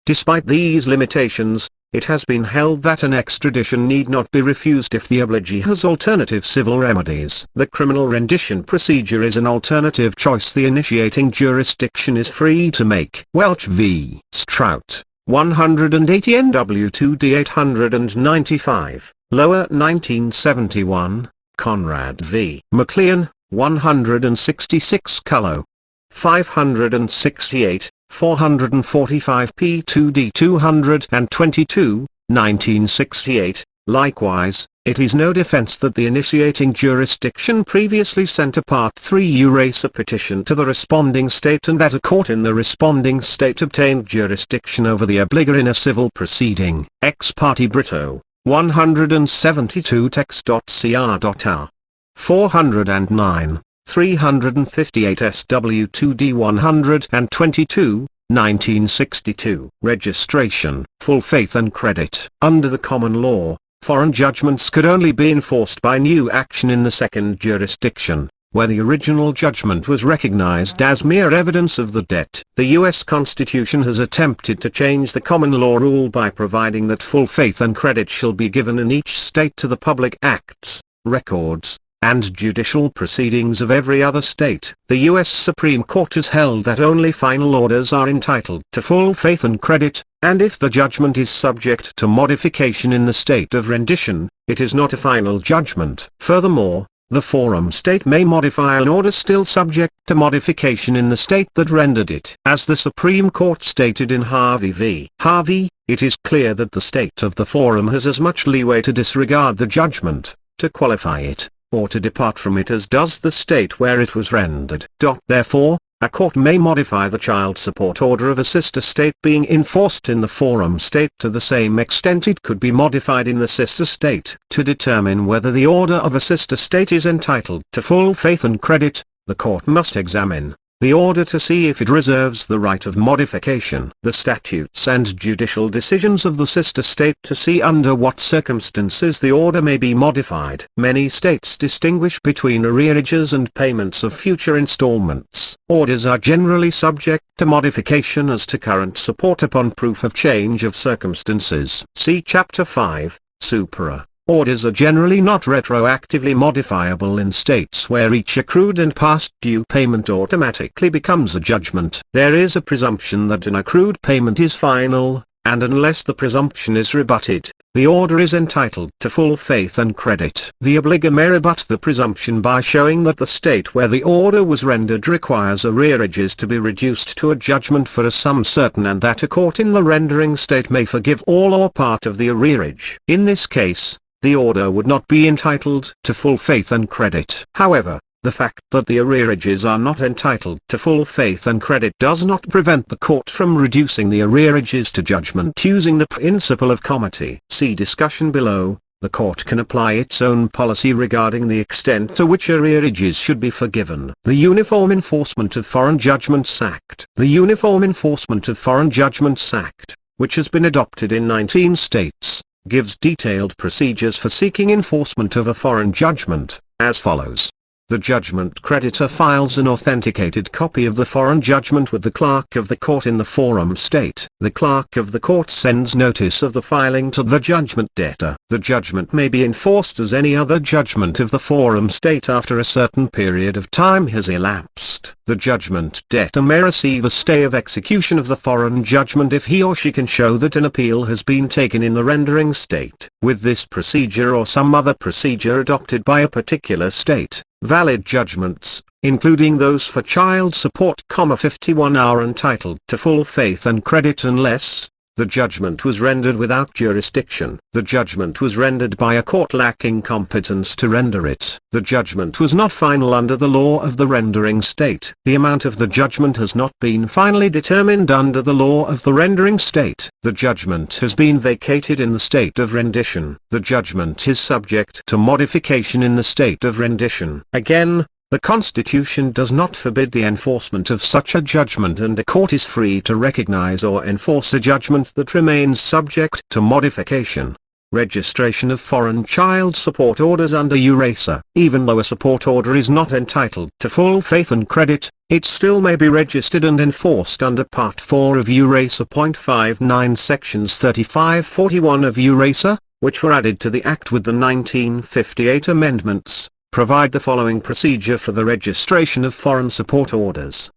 Despite these limitations, it has been held that an extradition need not be refused if the obligee has alternative civil remedies. The criminal rendition procedure is an alternative choice the initiating jurisdiction is free to make. Welch v. Strout, 180 NW2D 895, Lower 1971, Conrad v. McLean, 166 Cullo. 568, 445 P2D 222, 1968. Likewise, it is no defense that the initiating jurisdiction previously sent a Part 3 Eurasa petition to the responding state and that a court in the responding state obtained jurisdiction over the obligor in a civil proceeding. Ex parte Brito, 172 text.cr.r. 409. 358 SW2D 122, 1962. Registration, full faith and credit. Under the common law, foreign judgments could only be enforced by new action in the second jurisdiction, where the original judgment was recognized as mere evidence of the debt. The U.S. Constitution has attempted to change the common law rule by providing that full faith and credit shall be given in each state to the public acts, records, and judicial proceedings of every other state. The U.S. Supreme Court has held that only final orders are entitled to full faith and credit, and if the judgment is subject to modification in the state of rendition, it is not a final judgment. Furthermore, the forum state may modify an order still subject to modification in the state that rendered it. As the Supreme Court stated in Harvey v. Harvey, it is clear that the state of the forum has as much leeway to disregard the judgment, to qualify it, or to depart from it as does the state where it was rendered. Therefore, a court may modify the child support order of a sister state being enforced in the forum state to the same extent it could be modified in the sister state. To determine whether the order of a sister state is entitled to full faith and credit, the court must examine the order to see if it reserves the right of modification. The statutes and judicial decisions of the sister state to see under what circumstances the order may be modified. Many states distinguish between arrearages and payments of future installments. Orders are generally subject to modification as to current support upon proof of change of circumstances. See Chapter 5, Supra. Orders are generally not retroactively modifiable in states where each accrued and past due payment automatically becomes a judgment. There is a presumption that an accrued payment is final, and unless the presumption is rebutted, the order is entitled to full faith and credit. The obligor may rebut the presumption by showing that the state where the order was rendered requires arrearages to be reduced to a judgment for a sum certain and that a court in the rendering state may forgive all or part of the arrearage. In this case, the order would not be entitled to full faith and credit. However, the fact that the arrearages are not entitled to full faith and credit does not prevent the court from reducing the arrearages to judgment using the principle of comity. See discussion below. The court can apply its own policy regarding the extent to which arrearages should be forgiven. The Uniform Enforcement of Foreign Judgments Act. The Uniform Enforcement of Foreign Judgments Act, which has been adopted in 19 states, gives detailed procedures for seeking enforcement of a foreign judgment, as follows. The judgment creditor files an authenticated copy of the foreign judgment with the clerk of the court in the forum state. The clerk of the court sends notice of the filing to the judgment debtor. The judgment may be enforced as any other judgment of the forum state after a certain period of time has elapsed. The judgment debtor may receive a stay of execution of the foreign judgment if he or she can show that an appeal has been taken in the rendering state. With this procedure or some other procedure adopted by a particular state, valid judgments, including those for child support, 51 are entitled to full faith and credit unless, The judgment was rendered without jurisdiction. The judgment was rendered by a court lacking competence to render it. The judgment was not final under the law of the rendering state. The amount of the judgment has not been finally determined under the law of the rendering state. The judgment has been vacated in the state of rendition. The judgment is subject to modification in the state of rendition. Again, the Constitution does not forbid the enforcement of such a judgment, and a court is free to recognize or enforce a judgment that remains subject to modification. Registration of foreign child support orders under Eurasia. Even though a support order is not entitled to full faith and credit, it still may be registered and enforced under Part 4 of Eurasia. 59 Sections 35-41 of Eurasia, which were added to the Act with the 1958 amendments, provide the following procedure for the registration of foreign support orders.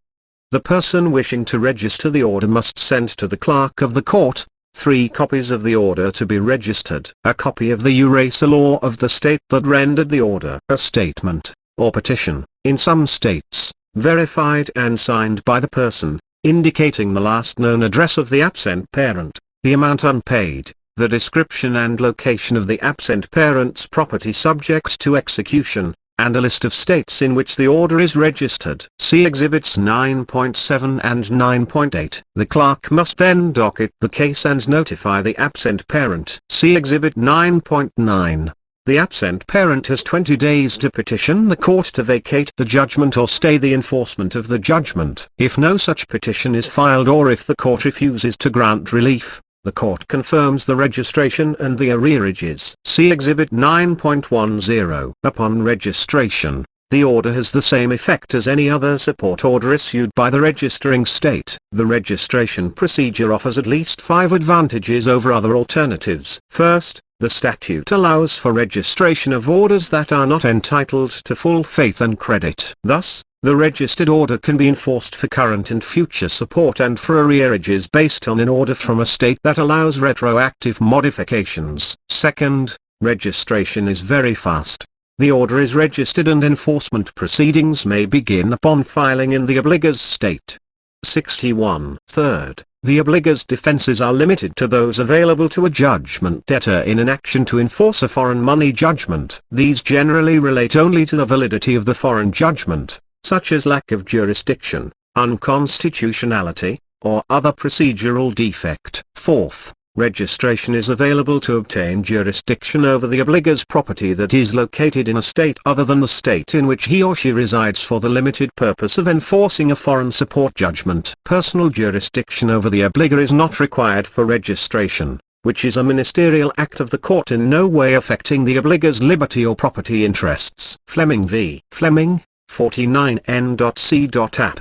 The person wishing to register the order must send to the clerk of the court 3 copies of the order to be registered, a copy of the Eurasia law of the state that rendered the order, a statement, or petition, in some states, verified and signed by the person, indicating the last known address of the absent parent, the amount unpaid, the description and location of the absent parent's property subject to execution, and a list of states in which the order is registered. See Exhibits 9.7 and 9.8. The clerk must then docket the case and notify the absent parent. See Exhibit 9.9. The absent parent has 20 days to petition the court to vacate the judgment or stay the enforcement of the judgment. If no such petition is filed, or if the court refuses to grant relief, the court confirms the registration and the arrearages. See Exhibit 9.10. Upon registration, the order has the same effect as any other support order issued by the registering state. The registration procedure offers at least 5 advantages over other alternatives. First, the statute allows for registration of orders that are not entitled to full faith and credit. Thus, the registered order can be enforced for current and future support and for arrearages based on an order from a state that allows retroactive modifications. Second, registration is very fast. The order is registered and enforcement proceedings may begin upon filing in the obligor's state. 61. Third, the obligor's defenses are limited to those available to a judgment debtor in an action to enforce a foreign money judgment. These generally relate only to the validity of the foreign judgment, such as lack of jurisdiction, unconstitutionality, or other procedural defect. Fourth, registration is available to obtain jurisdiction over the obligor's property that is located in a state other than the state in which he or she resides for the limited purpose of enforcing a foreign support judgment. Personal jurisdiction over the obligor is not required for registration, which is a ministerial act of the court in no way affecting the obligor's liberty or property interests. Fleming v. Fleming, 49 N.C.App.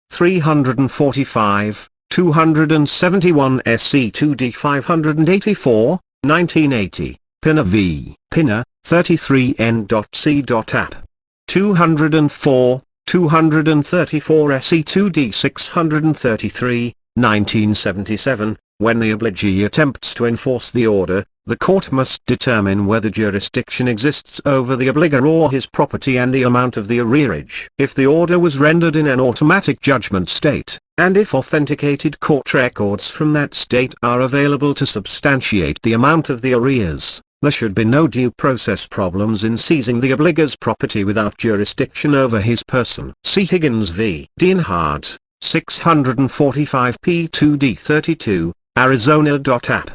345, 271 SC2D 584, 1980, Pinner v. Pinner, 33 N.C.App. 204, 234 SC2D 633, 1977, when the obligee attempts to enforce the order, the court must determine whether jurisdiction exists over the obligor or his property and the amount of the arrearage. If the order was rendered in an automatic judgment state, and if authenticated court records from that state are available to substantiate the amount of the arrears, there should be no due process problems in seizing the obligor's property without jurisdiction over his person. See Higgins v. Dienhard, 645 P2D 32, Arizona.app.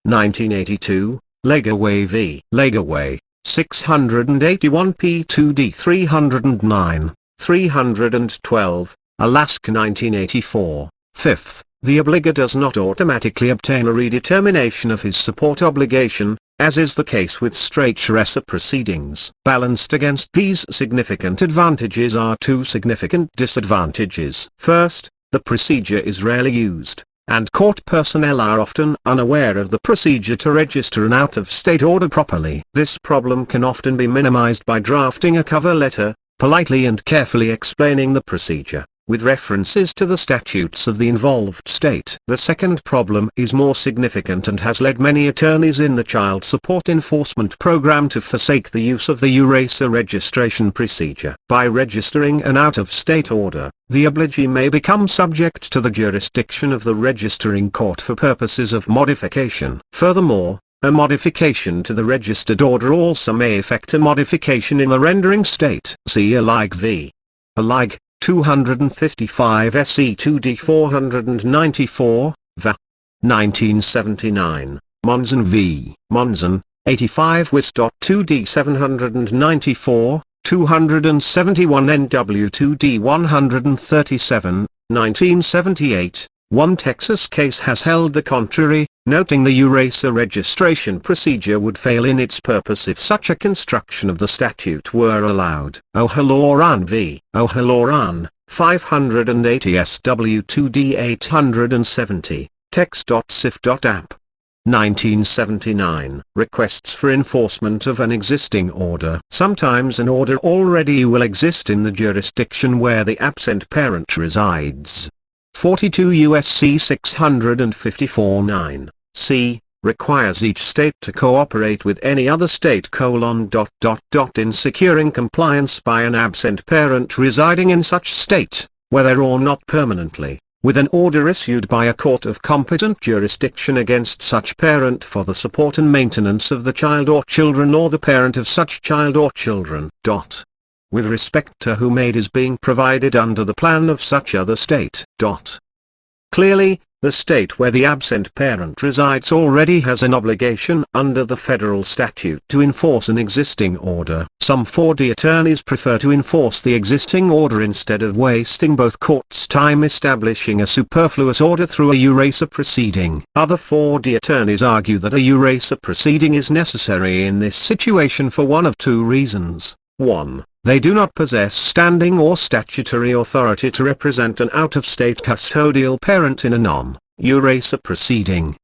1982, Legaway v. Legaway, 681 P2D 309, 312, Alaska. 1984. Fifth, the obligor does not automatically obtain a redetermination of his support obligation, as is the case with straight Eurasa proceedings. Balanced against these significant advantages are 2 significant disadvantages. First, the procedure is rarely used, and court personnel are often unaware of the procedure to register an out-of-state order properly. This problem can often be minimized by drafting a cover letter, politely and carefully explaining the procedure. with references to the statutes of the involved state. The second problem is more significant and has led many attorneys in the child support enforcement program to forsake the use of the Eurasa registration procedure. By registering an out-of-state order, the obligee may become subject to the jurisdiction of the registering court for purposes of modification. Furthermore, a modification to the registered order also may effect a modification in the rendering state. See Allig v. Allig, 255 SE 2D 494, VA. 1979, Monson v. Monson, 85 WIS. 2D 794, 271 NW 2D 137, 1978. One Texas case has held the contrary, noting the Eurasa registration procedure would fail in its purpose if such a construction of the statute were allowed. O'Halloran v. O'Halloran, 580 SW 2D 870, text.sif.app. 1979. Requests for enforcement of an existing order. Sometimes an order already will exist in the jurisdiction where the absent parent resides. 42 U.S.C. 654-9, c. requires each state to cooperate with any other state: in securing compliance by an absent parent residing in such state, whether or not permanently, with an order issued by a court of competent jurisdiction against such parent for the support and maintenance of the child or children or the parent of such child or children. With respect to whom aid is being provided under the plan of such other state. Clearly, the state where the absent parent resides already has an obligation under the federal statute to enforce an existing order. Some 4D attorneys prefer to enforce the existing order instead of wasting both courts' time establishing a superfluous order through a Eurasa proceeding. Other 4D attorneys argue that a Eurasa proceeding is necessary in this situation for one of two reasons. 1. They do not possess standing or statutory authority to represent an out-of-state custodial parent in a non-Eurasa proceeding,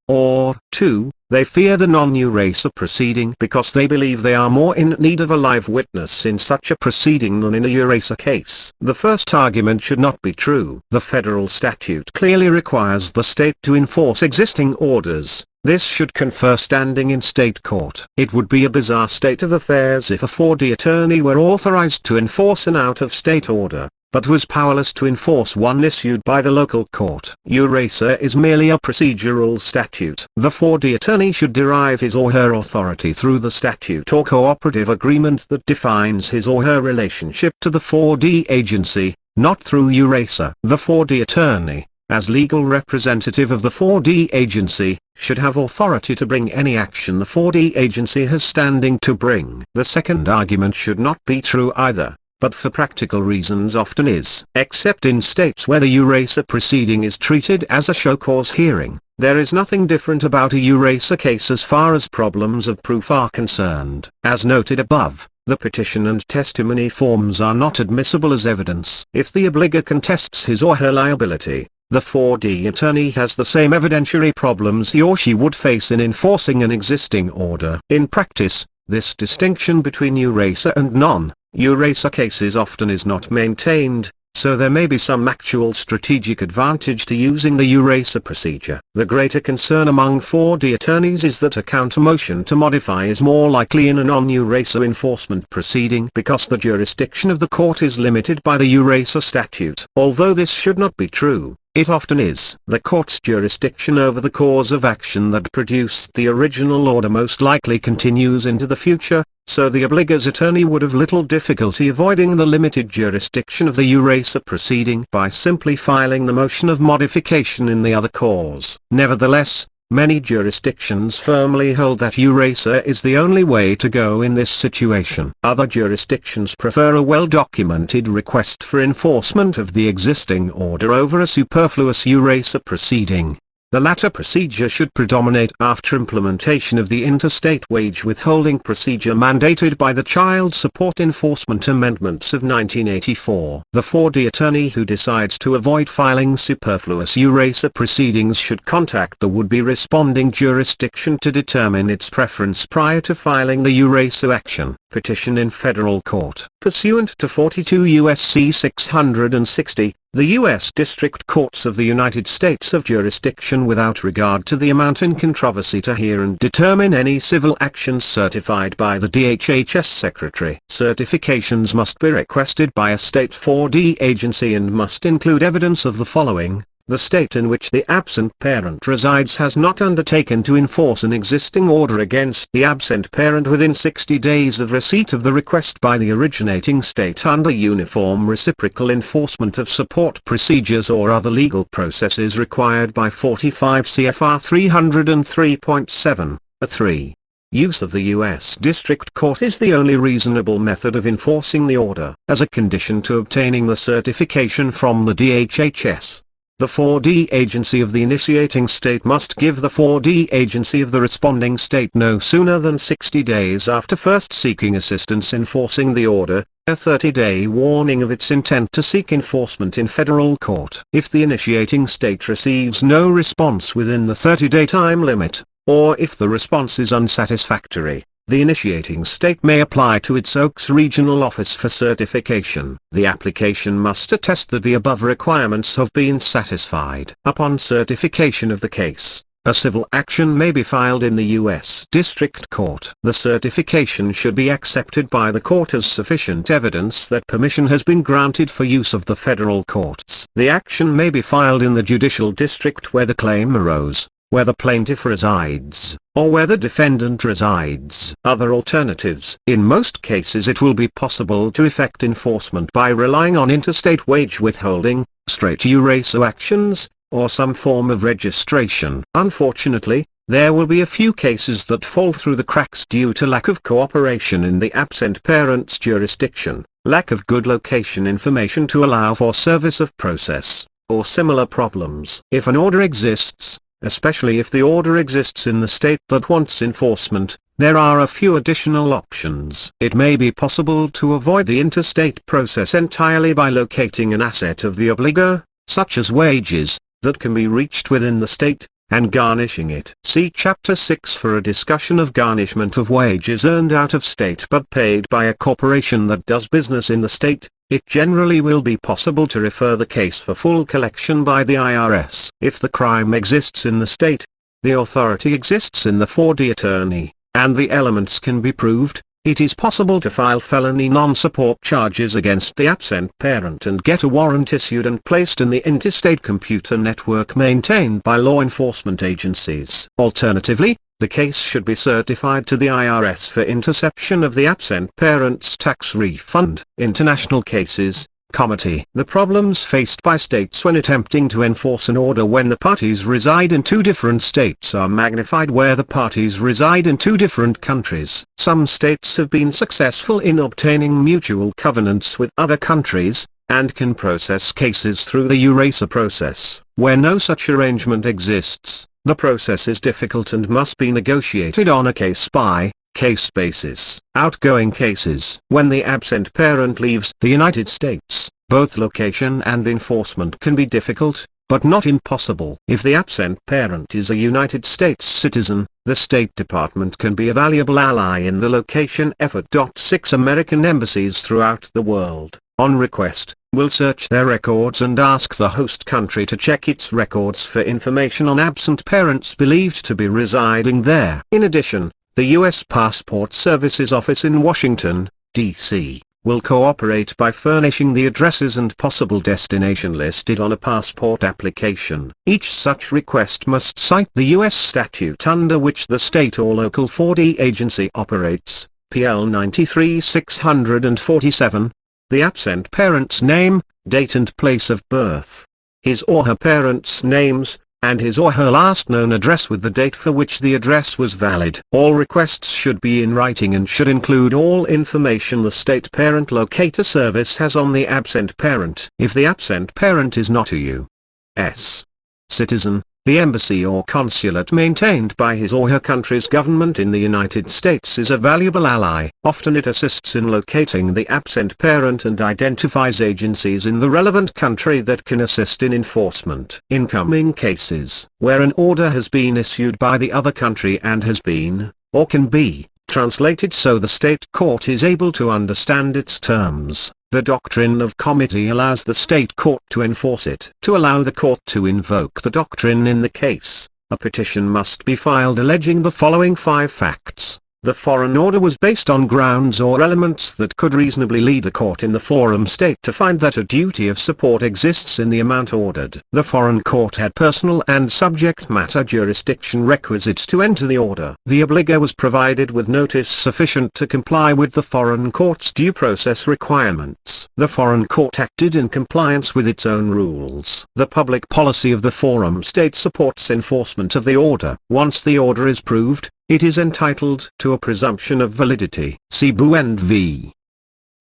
or 2, they fear the non-Eurasa proceeding because they believe they are more in need of a live witness in such a proceeding than in a Eurasa case. The first argument should not be true. The federal statute clearly requires the state to enforce existing orders. This should confer standing in state court. It would be a bizarre state of affairs if a 4D attorney were authorized to enforce an out-of-state order, but was powerless to enforce one issued by the local court. Eurasa is merely a procedural statute. The 4D attorney should derive his or her authority through the statute or cooperative agreement that defines his or her relationship to the 4D agency, not through Eurasa. The 4D attorney, as legal representative of the 4D agency, should have authority to bring any action the 4D agency has standing to bring. The second argument should not be true either, but for practical reasons often is. Except in states where the Eurasa proceeding is treated as a show cause hearing, there is nothing different about a Eurasa case as far as problems of proof are concerned. As noted above, the petition and testimony forms are not admissible as evidence. If the obligor contests his or her liability, the 4D attorney has the same evidentiary problems he or she would face in enforcing an existing order. In practice, this distinction between Eurasa and non-Eurasa cases often is not maintained, so there may be some actual strategic advantage to using the Eurasa procedure. The greater concern among 4D attorneys is that a counter-motion to modify is more likely in a non-Eurasa enforcement proceeding because the jurisdiction of the court is limited by the Eurasa statute. Although this should not be true, it often is. The court's jurisdiction over the cause of action that produced the original order most likely continues into the future, so the obligor's attorney would have little difficulty avoiding the limited jurisdiction of the Eurasa proceeding by simply filing the motion of modification in the other cause. Nevertheless, many jurisdictions firmly hold that Eurasa is the only way to go in this situation. Other jurisdictions prefer a well-documented request for enforcement of the existing order over a superfluous Eurasa proceeding. The latter procedure should predominate after implementation of the Interstate Wage Withholding procedure mandated by the Child Support Enforcement Amendments of 1984. The 4D attorney who decides to avoid filing superfluous Eurasa proceedings should contact the would-be responding jurisdiction to determine its preference prior to filing the Eurasa action. Petition in federal court. pursuant to 42 U.S.C. 660, the U.S. District Courts of the United States have jurisdiction without regard to the amount in controversy to hear and determine any civil actions certified by the DHHS Secretary. Certifications must be requested by a state 4D agency and must include evidence of the following: the state in which the absent parent resides has not undertaken to enforce an existing order against the absent parent within 60 days of receipt of the request by the originating state under uniform reciprocal enforcement of support procedures or other legal processes required by 45 CFR 303.7, a 3. Use of the U.S. District Court is the only reasonable method of enforcing the order. As a condition to obtaining the certification from the DHHS, the 4D agency of the initiating state must give the 4D agency of the responding state no sooner than 60 days after first seeking assistance enforcing the order, a 30-day warning of its intent to seek enforcement in federal court. If the initiating state receives no response within the 30-day time limit, or if the response is unsatisfactory, the initiating state may apply to its Oaks Regional Office for certification. The application must attest that the above requirements have been satisfied. Upon certification of the case, a civil action may be filed in the U.S. District Court. The certification should be accepted by the court as sufficient evidence that permission has been granted for use of the federal courts. The action may be filed in the judicial district where the claim arose, where the plaintiff resides, or where the defendant resides. Other alternatives. In most cases it will be possible to effect enforcement by relying on interstate wage withholding, straight Eurasia actions, or some form of registration. Unfortunately, there will be a few cases that fall through the cracks due to lack of cooperation in the absent parent's jurisdiction, lack of good location information to allow for service of process, or similar problems. If an order exists, especially if the order exists in the state that wants enforcement, there are a few additional options. It may be possible to avoid the interstate process entirely by locating an asset of the obligor, such as wages, that can be reached within the state, and garnishing it. See Chapter 6 for a discussion of garnishment of wages earned out of state but paid by a corporation that does business in the state. It generally will be possible to refer the case for full collection by the IRS. If the crime exists in the state, the authority exists in the 4D attorney, and the elements can be proved, it is possible to file felony non-support charges against the absent parent and get a warrant issued and placed in the interstate computer network maintained by law enforcement agencies. Alternatively, the case should be certified to the IRS for interception of the absent parent's tax refund. International cases, comity. The problems faced by states when attempting to enforce an order when the parties reside in two different states are magnified where the parties reside in two different countries. Some states have been successful in obtaining mutual covenants with other countries, and can process cases through the Eurasa process. Where no such arrangement exists, the process is difficult and must be negotiated on a case-by-case basis. Outgoing cases. When the absent parent leaves the United States, both location and enforcement can be difficult, but not impossible. If the absent parent is a United States citizen, the State Department can be a valuable ally in the location effort. 6 American embassies throughout the world, on request, will search their records and ask the host country to check its records for information on absent parents believed to be residing there. In addition, the U.S. Passport Services Office in Washington, D.C., will cooperate by furnishing the addresses and possible destination listed on a passport application. Each such request must cite the U.S. statute under which the state or local 4D agency operates, PL 93-647, the absent parent's name, date and place of birth, his or her parents' names, and his or her last known address with the date for which the address was valid. All requests should be in writing and should include all information the state parent locator service has on the absent parent. If the absent parent is not a U.S. citizen, the embassy or consulate maintained by his or her country's government in the United States is a valuable ally. Often it assists in locating the absent parent and identifies agencies in the relevant country that can assist in enforcement. Incoming cases, where an order has been issued by the other country and has been, or can be, translated so the state court is able to understand its terms. The doctrine of comity allows the state court to enforce it. To allow the court to invoke the doctrine in the case, a petition must be filed alleging the following 5 facts. The foreign order was based on grounds or elements that could reasonably lead a court in the forum state to find that a duty of support exists in the amount ordered. The foreign court had personal and subject matter jurisdiction requisites to enter the order. The obligor was provided with notice sufficient to comply with the foreign court's due process requirements. The foreign court acted in compliance with its own rules. The public policy of the forum state supports enforcement of the order. Once the order is proved, it is entitled to a presumption of validity. See Buend v.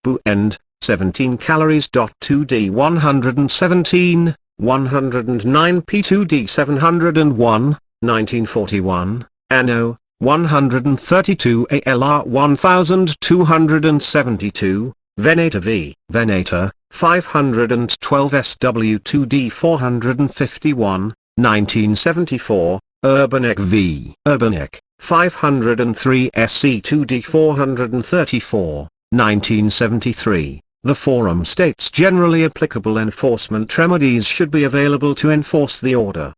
Buend, 17 calories. 2d 117, 109 p2d 701, 1941, Anno, 132 ALR 1272, Venator v. Venator, 512 SW2d 451, 1974, Urbanek v. Urbanek, 503 SC2D 434, 1973. The forum states generally applicable enforcement remedies should be available to enforce the order.